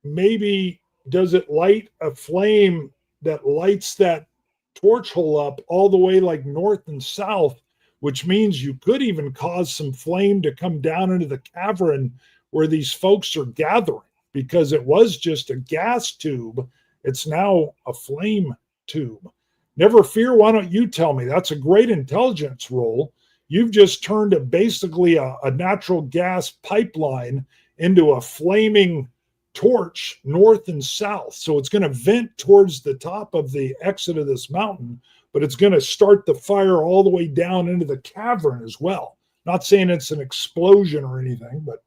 maybe does it light a flame that lights that torch hole up all the way like north and south, which means you could even cause some flame to come down into the cavern where these folks are gathering, because it was just a gas tube. It's now a flame tube. Never fear. Why don't you tell me? That's a great intelligence roll. You've just turned basically a natural gas pipeline into a flaming torch north and south. So it's going to vent towards the top of the exit of this mountain, but it's going to start the fire all the way down into the cavern as well. Not saying it's an explosion or anything, but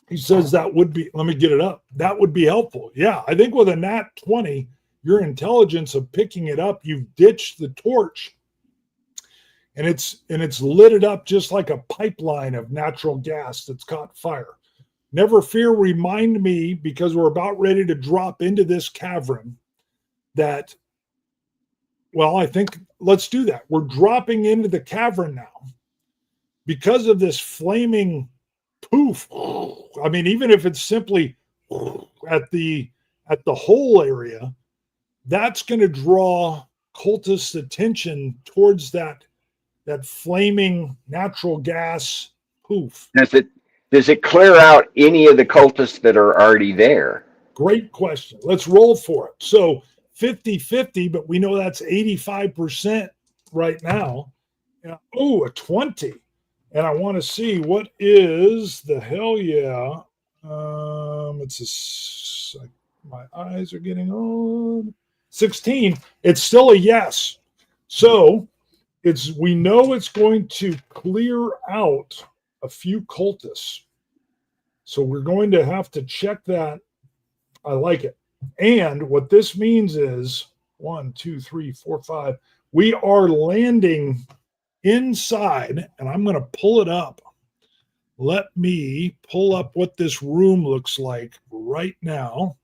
he says that would be, let me get it up. That would be helpful. Yeah, I think with a nat 20, your intelligence of picking it up, you've ditched the torch and it's lit it up just like a pipeline of natural gas that's caught fire. Never fear, remind me, because we're about ready to drop into this cavern, that, well, I think let's do that. We're dropping into the cavern now. Because of this flaming poof, I mean, even if it's simply at the hole area, that's going to draw cultists' attention towards that flaming natural gas poof. Does it clear out any of the cultists that are already there? Great question. Let's roll for it. So 50-50, but we know that's 85% right now. Oh, a 20. And I want to see what is the hell yeah. My eyes are getting on. 16. It's still a yes. So we know it's going to clear out a few cultists. So we're going to have to check that. I like it. And what this means is 1, 2, 3, 4, 5. We are landing inside, and I'm going to pull it up. Let me pull up what this room looks like right now.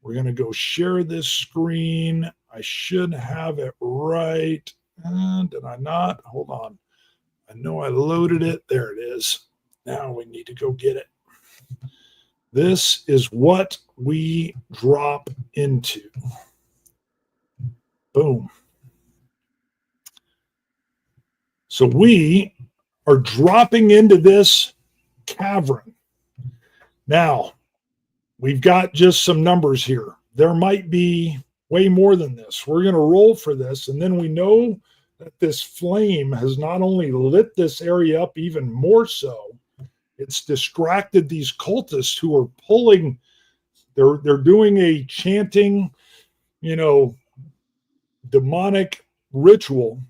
We're going to go share this screen. I should have it right. Did I not? Hold on. I know I loaded it. There it is. Now we need to go get it. This is what we drop into. Boom. So we are dropping into this cavern. Now, we've got just some numbers here. There might be way more than this. We're going to roll for this, and then we know that this flame has not only lit this area up even more so, it's distracted these cultists who are pulling, they're doing a chanting, demonic ritual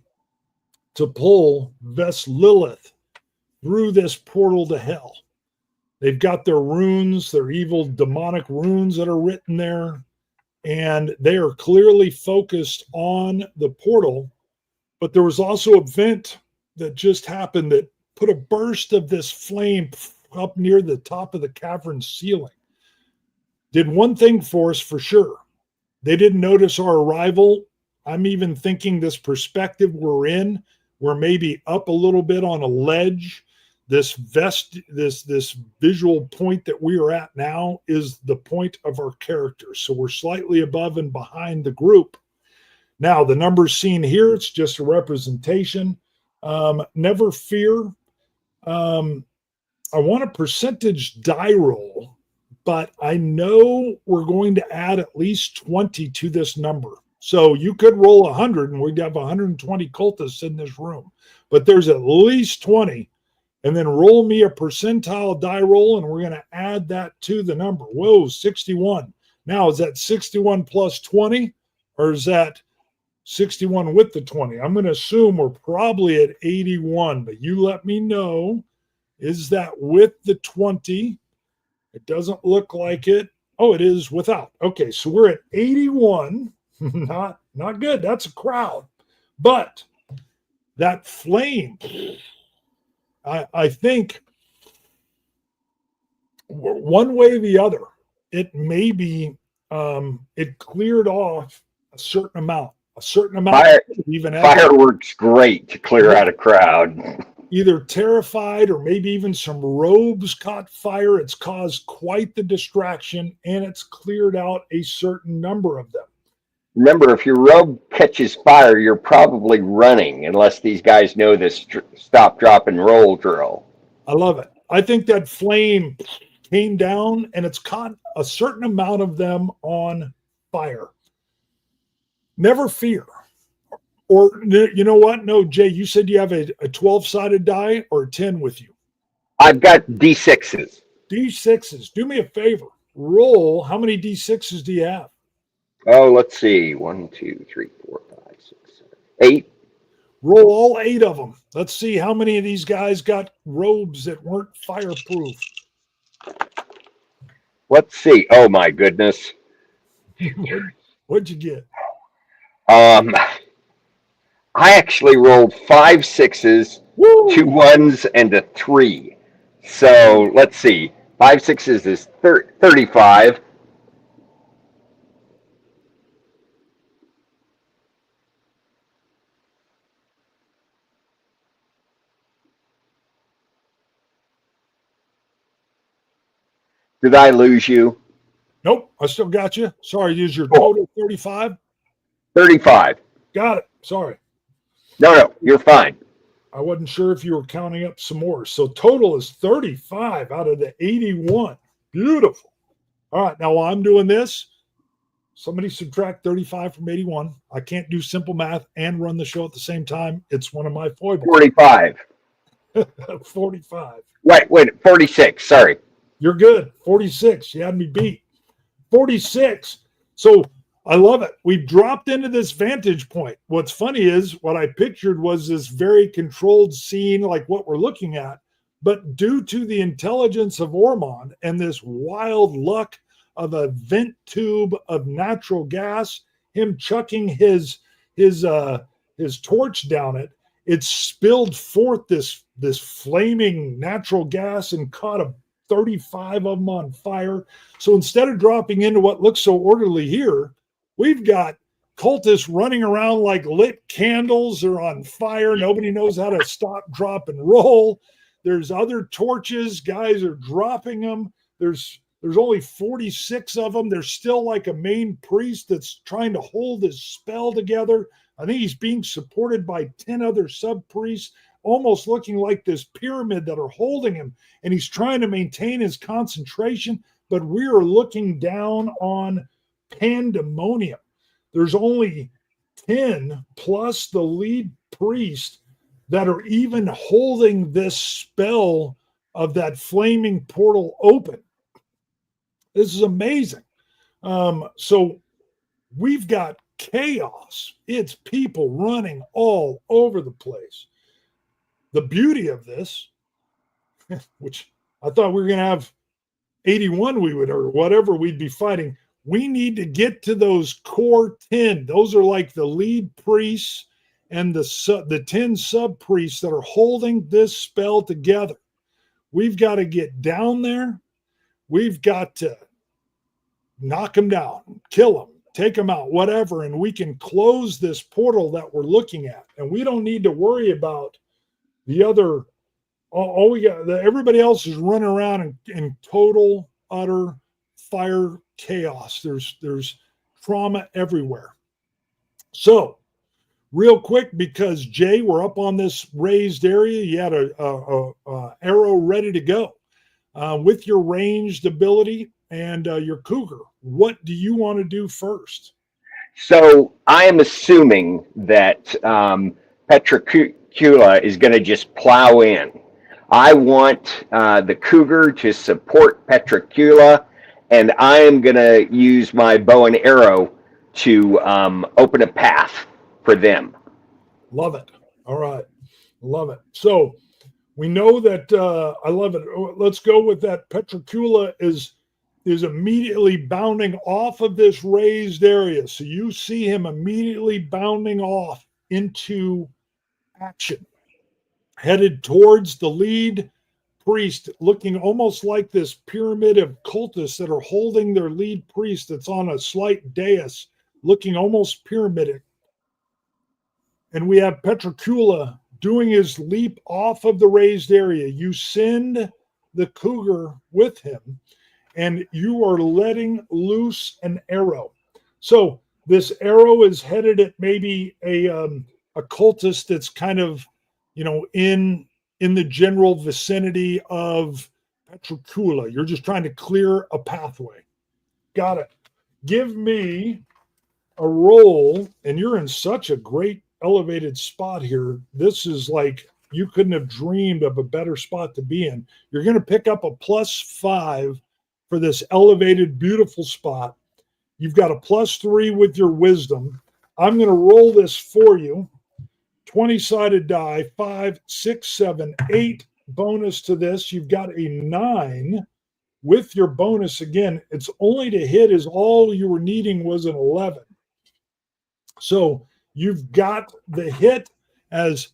to pull Ves Lilith through this portal to hell. They've got their runes, their evil demonic runes that are written there, and they are clearly focused on the portal. But there was also a vent that just happened that put a burst of this flame up near the top of the cavern ceiling. Did one thing for us for sure. They didn't notice our arrival. I'm even thinking this perspective we're in, we're maybe up a little bit on a ledge. This visual point that we are at now is the point of our character. So we're slightly above and behind the group. Now, the numbers seen here, it's just a representation. Never fear. I want a percentage die roll, but I know we're going to add at least 20 to this number. So you could roll 100 and we'd have 120 cultists in this room, but there's at least 20. And then roll me a percentile die roll, and we're going to add that to the number. Whoa, 61. Now, is that 61 plus 20, or is that 61 with the 20? I'm going to assume we're probably at 81, but you let me know. Is that with the 20? It doesn't look like it. Oh, it is without. Okay, so we're at 81. Not good. That's a crowd. But that flame, I think one way or the other, it may be, it cleared off a certain amount. Fireworks great to clear out a crowd. Either terrified or maybe even some robes caught fire. It's caused quite the distraction, and it's cleared out a certain number of them. Remember, if your robe catches fire, you're probably running unless these guys know this stop, drop, and roll drill. I love it. I think that flame came down, and it's caught a certain amount of them on fire. Never fear. Or, you know what? No, Jay, you said you have a 12-sided die or a 10 with you. I've got D6s. D6s. Do me a favor. Roll. How many D6s do you have? Oh, let's see. 1, 2, 3, 4, 5, 6, 7, 8. Roll all 8 of them. Let's see how many of these guys got robes that weren't fireproof. Let's see. Oh, my goodness. What'd you get? I actually rolled 5 6s, Woo! 2 1s, and a 3. So let's see. 5 6s is 35. Did I lose you? Nope, I still got you. Sorry, use your total 35. 35. Got it. Sorry. No, you're fine. I wasn't sure if you were counting up some more. So total is 35 out of the 81. Beautiful. All right, now while I'm doing this, somebody subtract 35 from 81. I can't do simple math and run the show at the same time. It's one of my foibles. 45. 45. Wait, 46. Sorry. You're good. 46. You had me beat. 46. So I love it. We've dropped into this vantage point. What's funny is what I pictured was this very controlled scene like what we're looking at. But due to the intelligence of Ormond and this wild luck of a vent tube of natural gas, him chucking his torch down it, it spilled forth this flaming natural gas and caught 35 of them on fire. So instead of dropping into what looks so orderly here, we've got cultists running around like lit candles. They're on fire. Nobody knows how to stop, drop, and roll. There's other torches. Guys are dropping them. There's only 46 of them. There's still like a main priest that's trying to hold his spell together. I think he's being supported by 10 other sub-priests, almost looking like this pyramid that are holding him. And he's trying to maintain his concentration, but we are looking down on pandemonium. There's only 10 plus the lead priest that are even holding this spell of that flaming portal open. This is amazing. So we've got chaos. It's people running all over the place. The beauty of this, which I thought we were going to have 81 or whatever we'd be fighting, we need to get to those core 10. Those are like the lead priests and the 10 sub-priests that are holding this spell together. We've got to get down there. We've got to knock them down, kill them, take them out, whatever, and we can close this portal that we're looking at. And we don't need to worry about the other. All we got, everybody else is running around in total, utter fire chaos. There's trauma everywhere. So, real quick, because Jay, we're up on this raised area. You had a arrow ready to go with your ranged ability and your cougar. What do you want to do first? So I am assuming that Petricula is going to just plow in. I want the cougar to support Petricula, and I am going to use my bow and arrow to open a path for them. Love it. All right. Love it. So we know that I love it. Let's go with that. Petricula is immediately bounding off of this raised area. So you see him immediately bounding off into action, headed towards the lead priest, looking almost like this pyramid of cultists that are holding their lead priest that's on a slight dais, looking almost pyramidic. And we have Petricula doing his leap off of the raised area. You send the cougar with him, and you are letting loose an arrow. So this arrow is headed at maybe a cultist that's kind of, in the general vicinity of Petricula. You're just trying to clear a pathway. Got it. Give me a roll, and you're in such a great elevated spot here. This is like you couldn't have dreamed of a better spot to be in. You're going to pick up a +5 for this elevated, beautiful spot. You've got a +3 with your wisdom. I'm going to roll this for you. 20-sided die, 5, 6, 7, 8 bonus to this. You've got a 9 with your bonus. Again, it's only to hit, is all you were needing was an 11. So you've got the hit as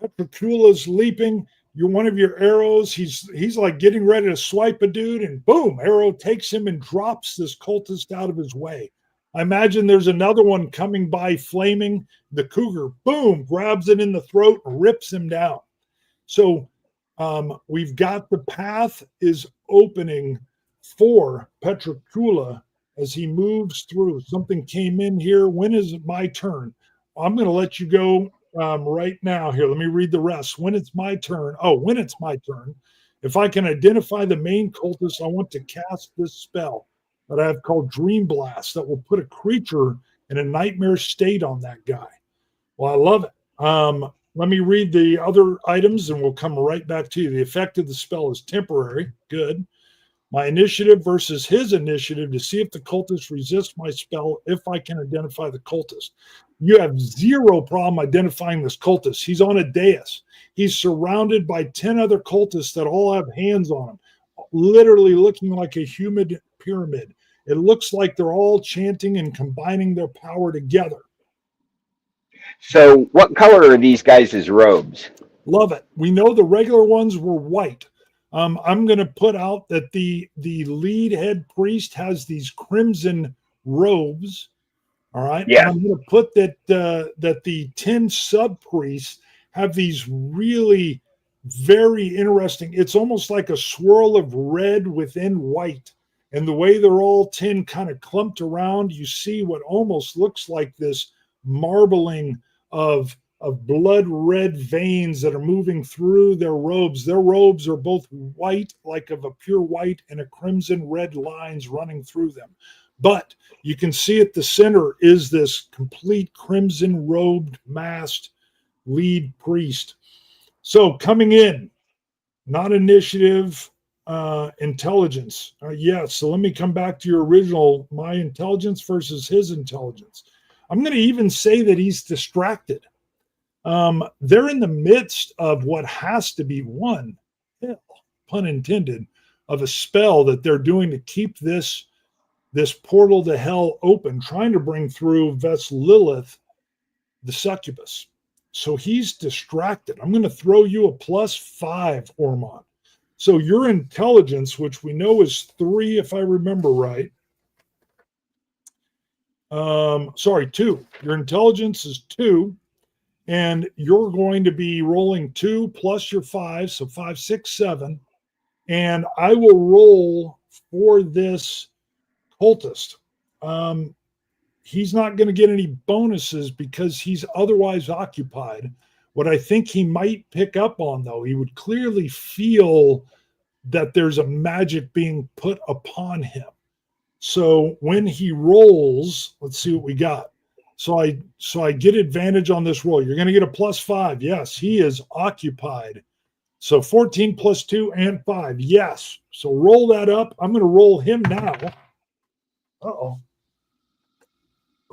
Petricula's leaping. One of your arrows, he's like getting ready to swipe a dude, and boom, arrow takes him and drops this cultist out of his way. I imagine there's another one coming by flaming. The cougar, boom, grabs it in the throat and rips him down. So we've got the path is opening for Petricula as he moves through. Something came in here. When is it my turn? I'm going to let you go right now. Here, let me read the rest. When it's my turn. When it's my turn. If I can identify the main cultist, I want to cast this spell that I have called Dream Blast that will put a creature in a nightmare state on that guy. Well, I love it. Let me read the other items and we'll come right back to you. The effect of the spell is temporary. Good. My initiative versus his initiative to see if the cultist resists my spell if I can identify the cultist. You have zero problem identifying this cultist. He's on a dais. He's surrounded by 10 other cultists that all have hands on him, literally looking like a human pyramid. It looks like they're all chanting and combining their power together. So what color are these guys' robes? Love it. We know the regular ones were white. I'm going to put out that the lead head priest has these crimson robes. All right. Yeah. And I'm going to put that the 10 sub priests have these really very interesting. It's almost like a swirl of red within white. And the way they're all 10 kind of clumped around, you see what almost looks like this marbling of blood red veins that are moving through their robes. Their robes are both white, like of a pure white, and a crimson red lines running through them. But you can see at the center is this complete crimson robed, masked lead priest. So coming in, not initiative, intelligence. Yes. So let me come back to your original, my intelligence versus his intelligence. I'm going to even say that he's distracted. They're in the midst of what has to be one, pun intended, of a spell that they're doing to keep this portal to hell open, trying to bring through Ves Lilith, the succubus. So he's distracted. I'm going to throw you a +5, Ormond. So your intelligence, which we know is 3, if I remember right. Sorry, 2. Your intelligence is 2. And you're going to be rolling 2 plus your 5, so 5, 6, 7. And I will roll for this cultist. He's not going to get any bonuses because he's otherwise occupied. What I think he might pick up on, though, he would clearly feel that there's a magic being put upon him. So when he rolls, let's see what we got. So I get advantage on this roll. You're going to get a +5. Yes, he is occupied. So 14 plus 2 and 5. Yes. So roll that up. I'm going to roll him now. Uh-oh.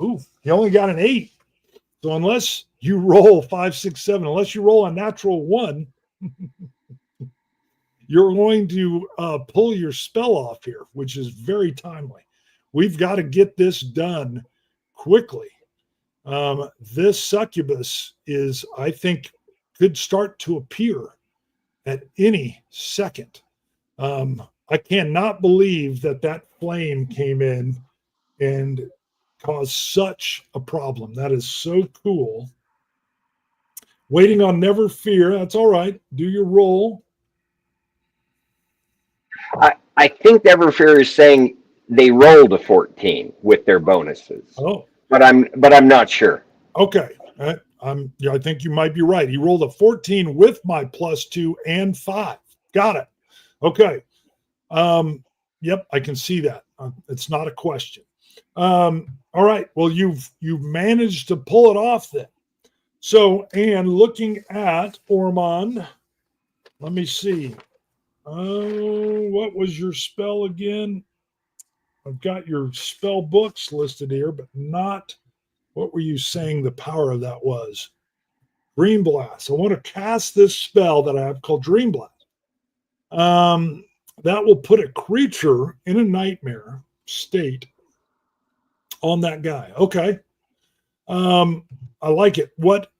Ooh, he only got an 8. So unless you roll 5, 6, 7, unless you roll a natural 1, you're going to pull your spell off here, which is very timely. We've got to get this done quickly. This succubus is, I think, could start to appear at any second. I cannot believe that flame came in and caused such a problem. That is so cool. Waiting on Never Fear. That's all right. Do your roll. I think Never Fear is saying they rolled a 14 with their bonuses. Oh, but I'm not sure. Okay, I think you might be right. He rolled a 14 with my +2 and 5. Got it. Okay. Yep, I can see that. It's not a question. All right. Well, you've managed to pull it off then. So, and looking at Ormond, let me see. What was your spell again? I've got your spell books listed here, but not, what were you saying the power of that was? Dream Blast. I want to cast this spell that I have called Dream Blast. That will put a creature in a nightmare state on that guy. Okay. I like it. What,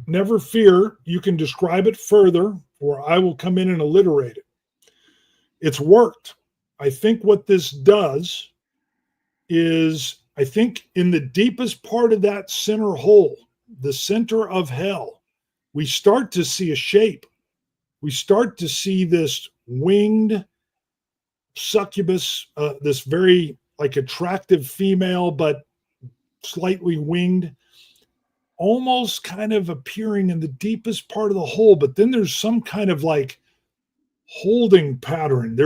Never Fear, you can describe it further, or I will come in and alliterate it. It's worked. I think what this does is, I think in the deepest part of that center hole, the center of hell, we start to see a shape. We start to see this winged succubus, this very like attractive female, but slightly winged, almost kind of appearing in the deepest part of the hole. But then there's some kind of like holding pattern.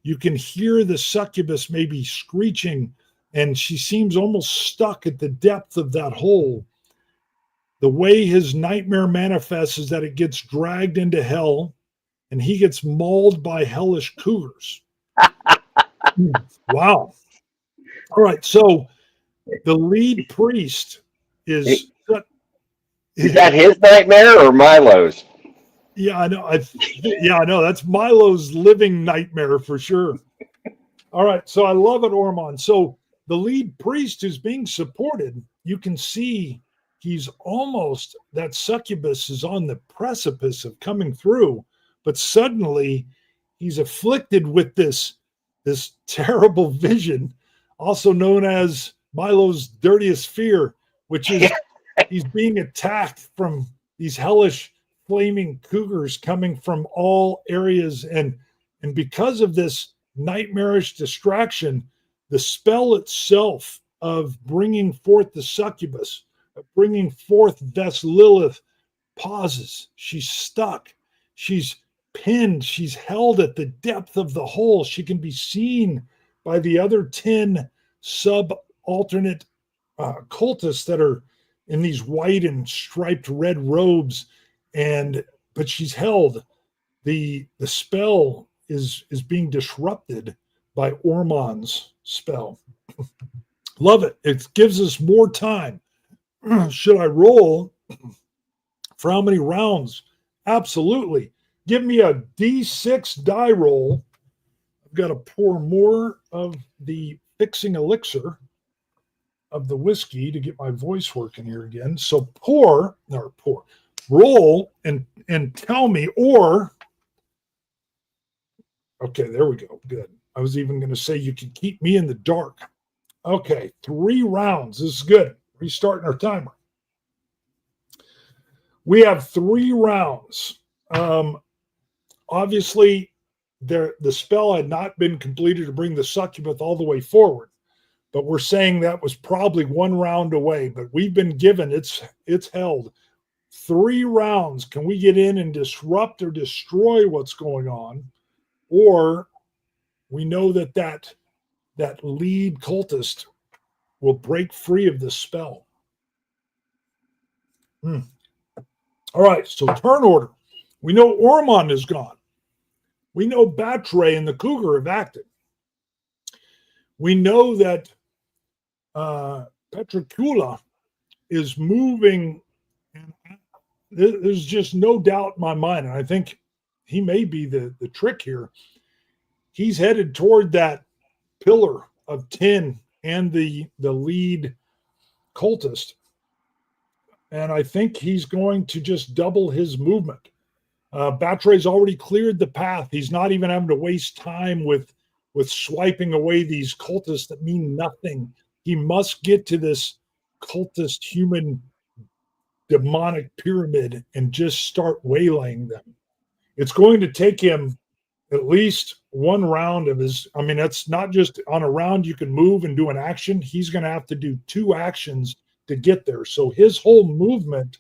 You can hear the succubus maybe screeching, and she seems almost stuck at the depth of that hole. The way his nightmare manifests is that it gets dragged into hell and he gets mauled by hellish cougars. Wow. All right. So The lead priest is. Is that his nightmare or Milo's? Yeah, I know. I know. That's Milo's living nightmare for sure. All right. So I love it, Ormond. So the lead priest who's being supported, you can see he's almost, that succubus is on the precipice of coming through, but suddenly he's afflicted with this terrible vision, also known as Milo's dirtiest fear, which is he's being attacked from these hellish flaming cougars coming from all areas, and because of this nightmarish distraction, the spell itself of bringing forth the succubus, of bringing forth Ves Lilith, pauses. She's stuck. She's pinned. She's held at the depth of the hole. She can be seen by the other 10 subalternate cultists that are in these white and striped red robes, but she's held. The spell is being disrupted by Ormond's spell. Love it. It gives us more time. Should I roll for how many rounds? Absolutely. Give me a D6 die roll. I've got to pour more of the fixing elixir of the whiskey to get my voice working here again. So roll and tell me, or okay, there we go. Good. I was even going to say you can keep me in the dark. Okay, 3 rounds. This is good. Restarting our timer. We have 3 rounds. Obviously, the spell had not been completed to bring the succubus all the way forward, but we're saying that was probably 1 round away. But we've been given, it's held 3 rounds. Can we get in and disrupt or destroy what's going on? Or we know that lead cultist will break free of this spell. All right, so turn order. We know Ormond is gone. We know Batre and the Cougar have acted. We know that Petricula is moving. And there's just no doubt in my mind, and I think he may be the trick here. He's headed toward that pillar of tin and the lead cultist. And I think he's going to just double his movement. Batre's already cleared the path. He's not even having to waste time with swiping away these cultists that mean nothing. He must get to this cultist human demonic pyramid and just start waylaying them. It's going to take him at least 1 round of his. I mean, that's not just on a round you can move and do an action. He's going to have to do 2 actions to get there. So his whole movement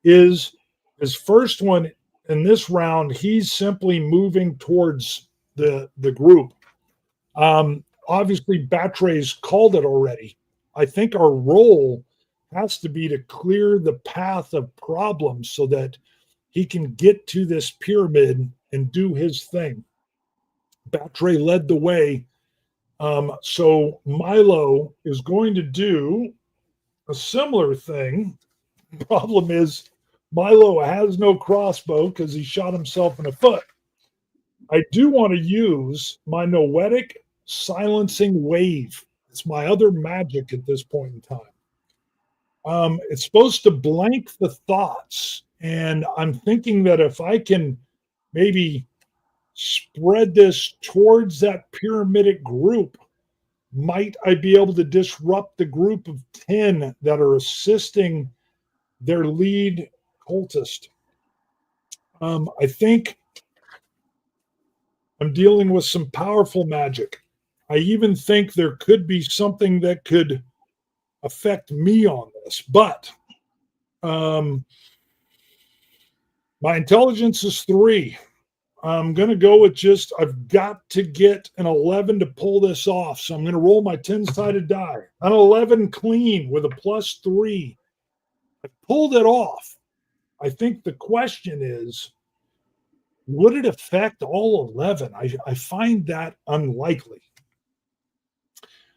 is his first one in this round. He's simply moving towards the group. Obviously, Batre's called it already. I think our role has to be to clear the path of problems so that he can get to this pyramid and do his thing. Batre led the way. So Milo is going to do a similar thing. The problem is Milo has no crossbow because he shot himself in the foot. I do want to use my noetic silencing wave. It's my other magic at this point in time. It's supposed to blank the thoughts. And I'm thinking that if I can maybe spread this towards that pyramidic group, might I be able to disrupt the group of 10 that are assisting their lead cultist? I think I'm dealing with some powerful magic. I even think there could be something that could affect me on this, but my intelligence is 3. I'm going to go with I've got to get an 11 to pull this off. So I'm going to roll my 10-sided die. An 11 clean with a +3. I pulled it off. I think the question is, would it affect all 11? I find that unlikely.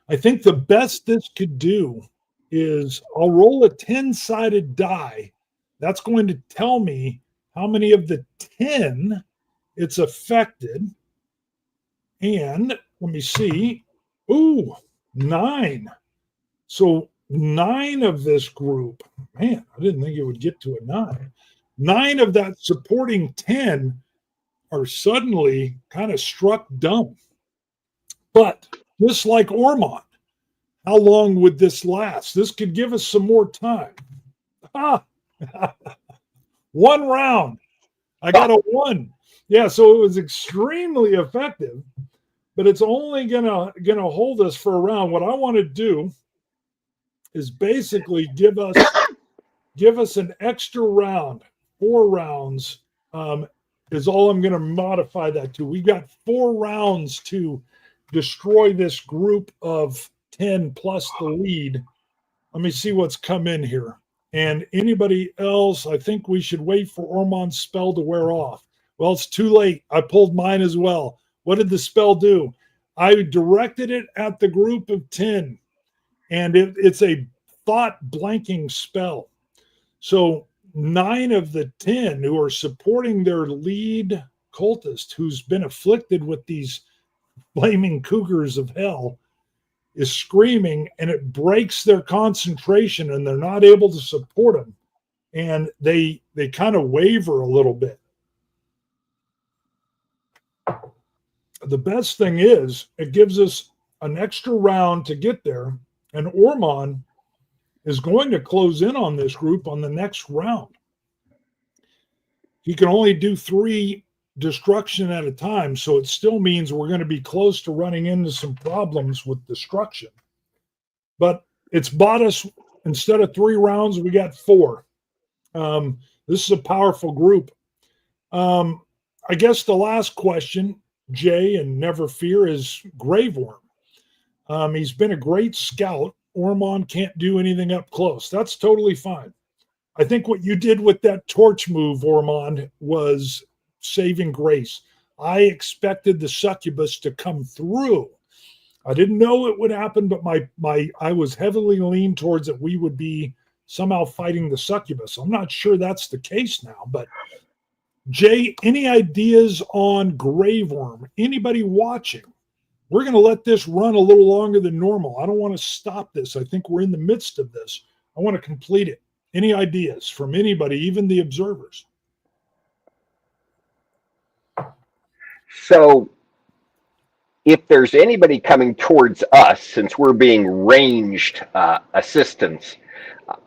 I think the best this could do is I'll roll a 10-sided die. That's going to tell me how many of the 10 it's affected. And let me see. Ooh, 9. So 9 of this group. Man, I didn't think it would get to a 9. 9 of that supporting 10 are suddenly kind of struck dumb. But just like Ormond, how long would this last? This could give us some more time. One round. I got a 1. Yeah, so it was extremely effective, but it's only gonna hold us for a round. What I want to do is basically give us an extra round. 4 rounds is all I'm going to modify that to. We got 4 rounds to destroy this group of 10 plus the lead. Let me see what's come in here. And anybody else, I think we should wait for Ormond's spell to wear off. Well, it's too late. I pulled mine as well. What did the spell do? I directed it at the group of 10, and it's a thought blanking spell. So 9 of the 10 who are supporting their lead cultist, who's been afflicted with these flaming cougars of hell, is screaming, and it breaks their concentration, and they're not able to support him, and they kind of waver a little bit. The best thing is it gives us an extra round to get there, and Ormond is going to close in on this group on the next round. He can only do 3 destruction at a time, so it still means we're going to be close to running into some problems with destruction. But it's bought us, instead of 3 rounds, we got 4. This is a powerful group. I guess the last question, Jay and Never Fear, is Graveworm. He's been a great scout. Ormond can't do anything up close. That's totally fine. I think what you did with that torch move, Ormond, was saving grace. I expected the succubus to come through. I didn't know it would happen, but I was heavily leaned towards that we would be somehow fighting the succubus. I'm not sure that's the case now, but Jay, any ideas on Graveworm? Anybody watching? We're going to let this run a little longer than normal. I don't want to stop this. I think we're in the midst of this. I want to complete it. Any ideas from anybody, even the observers? So if there's anybody coming towards us, since we're being ranged assistance,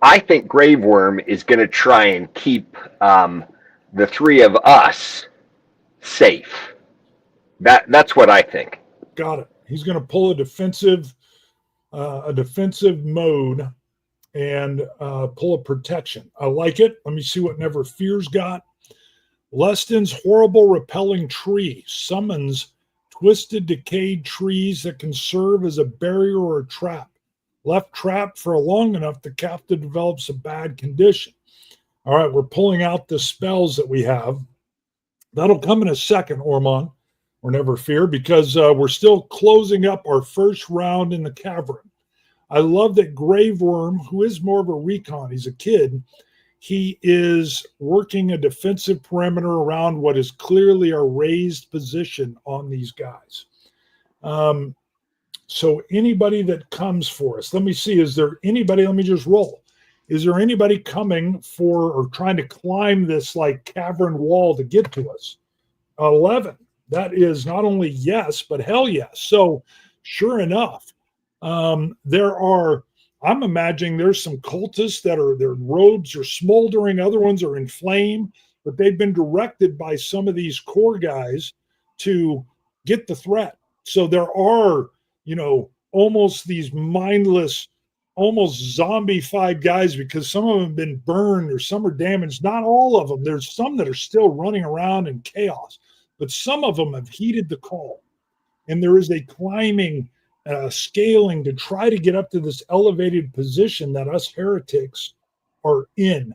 I think Graveworm is going to try and keep the 3 of us safe. That's what I think. Got it. He's going to pull a defensive mode and pull a protection. I like it. Let me see what Never Fear's got. Leston's horrible repelling tree summons twisted, decayed trees that can serve as a barrier or a trap. Left trapped for long enough, the captive develops a bad condition. All right, we're pulling out the spells that we have. That'll come in a second, Ormond, or Never Fear, because we're still closing up our first round in the Cavern. I love that Graveworm, who is more of a recon, he's a kid, he is working a defensive perimeter around what is clearly a raised position on these guys. So anybody that comes for us, let me see, is there anybody, let me just roll. Is there anybody coming for or trying to climb this like cavern wall to get to us? 11. That is not only yes, but hell yes. So sure enough, I'm imagining there's some cultists that their robes are smoldering, other ones are in flame, but they've been directed by some of these core guys to get the threat. So there are, almost these mindless, almost zombie-fied guys, because some of them have been burned or some are damaged. Not all of them. There's some that are still running around in chaos, but some of them have heeded the call. And there is a climbing, scaling to try to get up to this elevated position that us heretics are in.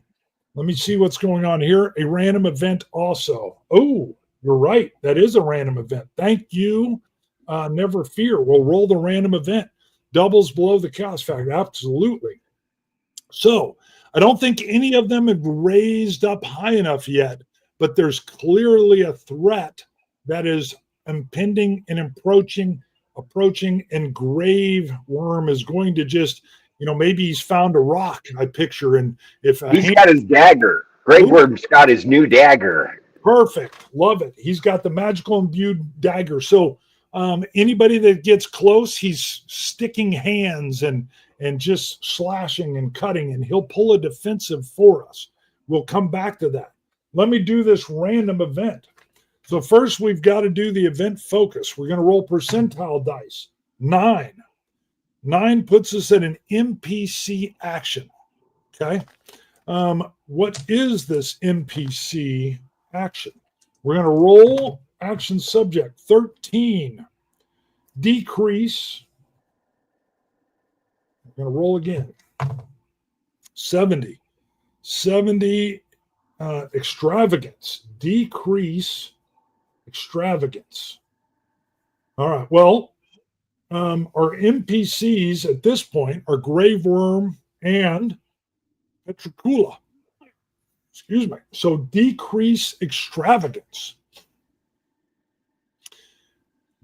Let me see what's going on here. A random event also. Oh, you're right. That is a random event. Thank you. Never Fear. We'll roll the random event. doubles below the chaos factor. Absolutely. So I don't think any of them have raised up high enough yet, but there's clearly a threat that is impending and approaching, and Grave Worm is going to just, maybe he's found a rock, I picture, and if he's got his dagger. Grave Worm's got his new dagger. Perfect. Love it. He's got the magical imbued dagger. So anybody that gets close, he's sticking hands and just slashing and cutting, and he'll pull a defensive for us. We'll come back to that. Let me do this random event. So first, we've got to do the event focus. We're going to roll percentile dice. 9. 9 puts us at an NPC action. Okay. What is this NPC action? We're going to roll action subject 13. Decrease. We're going to roll again. 70. 70 extravagance. Decrease extravagance. All right. Well, our NPCs at this point are Grave Worm and Petricula. Excuse me. So decrease extravagance.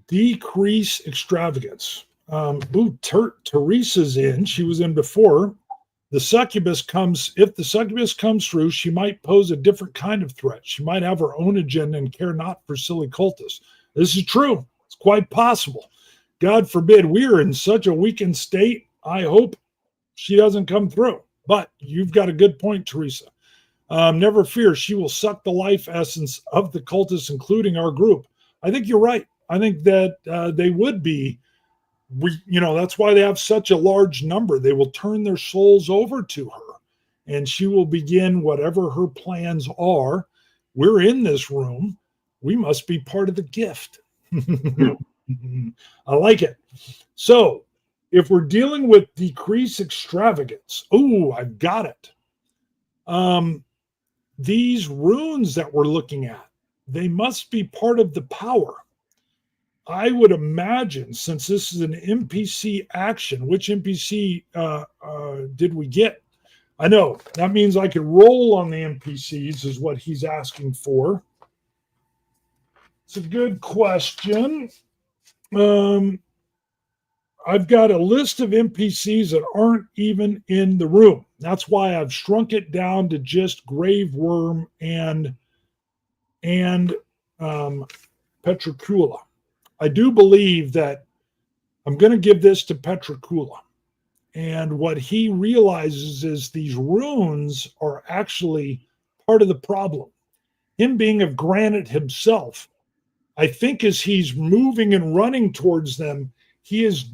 Decrease extravagance. Teresa's in. She was in before. The succubus comes. If the succubus comes through, she might pose a different kind of threat. She might have her own agenda and care not for silly cultists. This is true. It's quite possible. God forbid, we are in such a weakened state. I hope she doesn't come through. But you've got a good point, Teresa. Never fear, she will suck the life essence of the cultists, including our group. I think you're right. I think that they would be. That's why they have such a large number. They will turn their souls over to her, and she will begin whatever her plans are. We're in this room. We must be part of the gift. I like it. So if we're dealing with decrease extravagance, I've got it. These runes that we're looking at, they must be part of the power. I would imagine, since this is an NPC action, which NPC did we get? I know. That means I could roll on the NPCs is what he's asking for. It's a good question. I've got a list of NPCs that aren't even in the room. That's why I've shrunk it down to just Grave Worm and Petricula. I do believe that I'm going to give this to Petricula. And what he realizes is these runes are actually part of the problem. Him being of Granite himself, I think as he's moving and running towards them, he is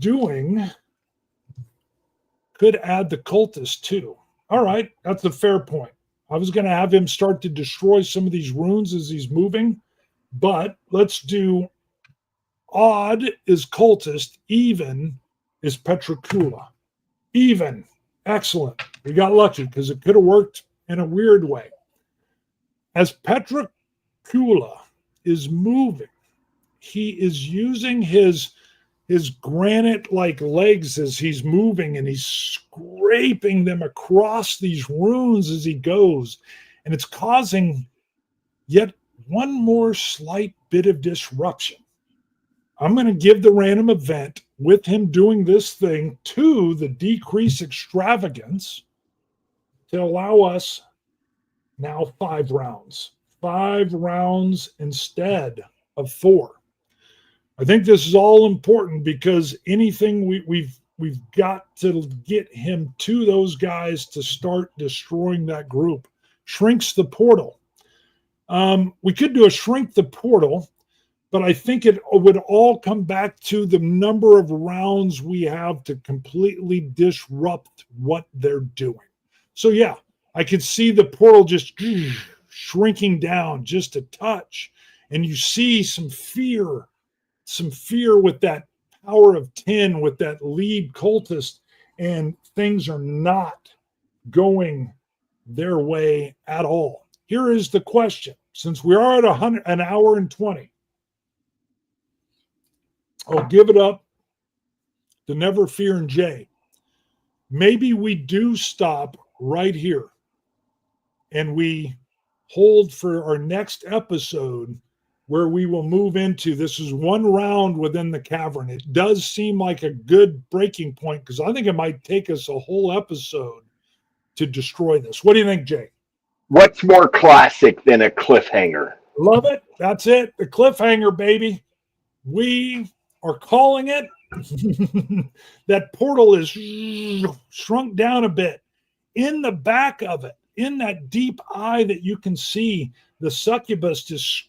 could add the cultist too. All right, that's a fair point. I was going to have him start to destroy some of these runes as he's moving, but let's do odd is cultist, even is Petricula. Even. Excellent. We got lucky because it could have worked in a weird way. As Petricula is moving, he is using his granite-like legs as he's moving, and he's scraping them across these runes as he goes. And it's causing yet one more slight bit of disruption. I'm going to give the random event with him doing this thing to the decrease extravagance to allow us now 5 rounds. 5 rounds instead of 4. I think this is all important because anything we've got to get him to those guys to start destroying that group. Shrinks the portal. We could do a shrink the portal, but I think it would all come back to the number of rounds we have to completely disrupt what they're doing. So yeah, I could see the portal just shrinking down just a touch, and you see some fear with that power of 10 with that lead cultist, and things are not going their way at all. Here is the question. Since we are at an hour and 20, I'll give it up to Never Fear and Jay. Maybe we do stop right here and we hold for our next episode where we will move into, this is one round within the cavern. It does seem like a good breaking point because I think it might take us a whole episode to destroy this. What do you think, Jay? What's more classic than a cliffhanger? Love it. That's it. The cliffhanger, baby. We are calling it. That portal is shrunk down a bit. In the back of it, in that deep eye that you can see, the succubus,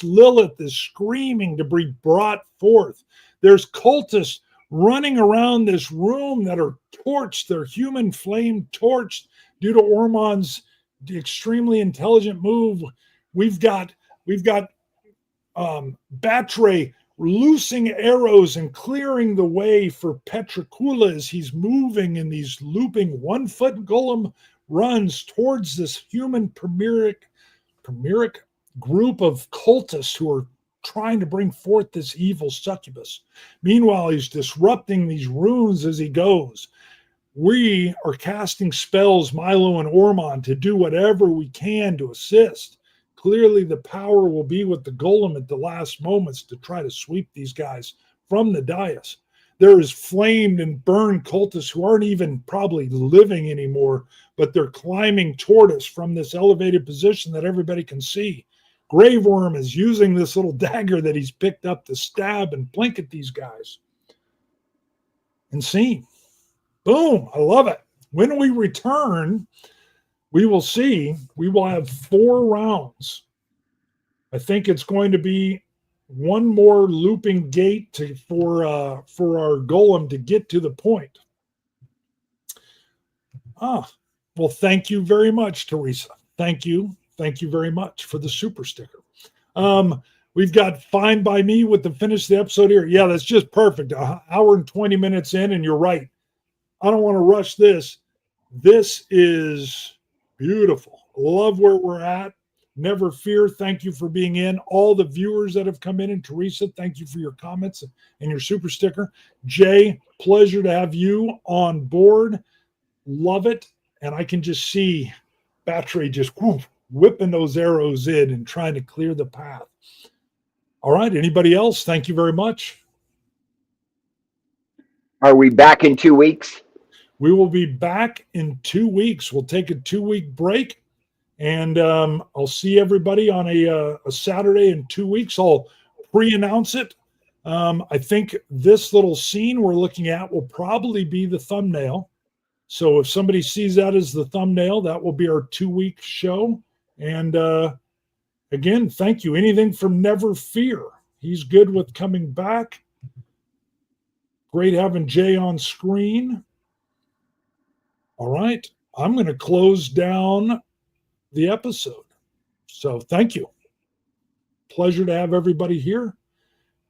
Lilith, is screaming to be brought forth. There's cultists running around this room that are torched, their human flame torched due to Ormon's extremely intelligent move. We've got Batre loosing arrows and clearing the way for Petricula as he's moving in these looping 1-foot golem runs towards this human Pyrrhic group of cultists who are trying to bring forth this evil succubus. Meanwhile, he's disrupting these runes as he goes. We are casting spells, Milo and Ormond, to do whatever we can to assist. Clearly, the power will be with the golem at the last moments to try to sweep these guys from the dais. There is flamed and burned cultists who aren't even probably living anymore, but they're climbing toward us from this elevated position that everybody can see. Grave Worm is using this little dagger that he's picked up to stab and blink at these guys. Insane. Boom. I love it. When we return, we will see, we will have 4 rounds. I think it's going to be one more looping gate for our golem to get to the point. Well, thank you very much, Teresa. Thank you. Thank you very much for the super sticker. We've got Fine by Me with the finish of the episode here. Yeah, that's just perfect. An hour and 20 minutes in, and you're right. I don't want to rush this. This is beautiful. Love where we're at. Never Fear, thank you for being in. All the viewers that have come in, and Teresa, thank you for your comments and your super sticker. Jay, pleasure to have you on board. Love it. And I can just see Batre just whipping those arrows in and trying to clear the path. All right. Anybody else? Thank you very much. Are we back in 2 weeks? We will be back in 2 weeks. We'll take a 2-week break. And I'll see everybody on a Saturday in 2 weeks. I'll pre-announce it. I think this little scene we're looking at will probably be the thumbnail. So if somebody sees that as the thumbnail, that will be our 2-week show. And again, thank you. Anything from Never Fear. He's good with coming back. Great having Jay on screen. All right. I'm going to close down the episode. So thank you. Pleasure to have everybody here.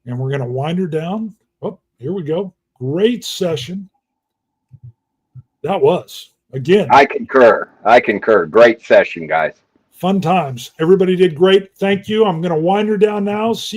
And we're going to wind her down. Oh, here we go. Great session. That was. Again. I concur. Great session, guys. Fun times. Everybody did great. Thank you. I'm going to wind her down now. See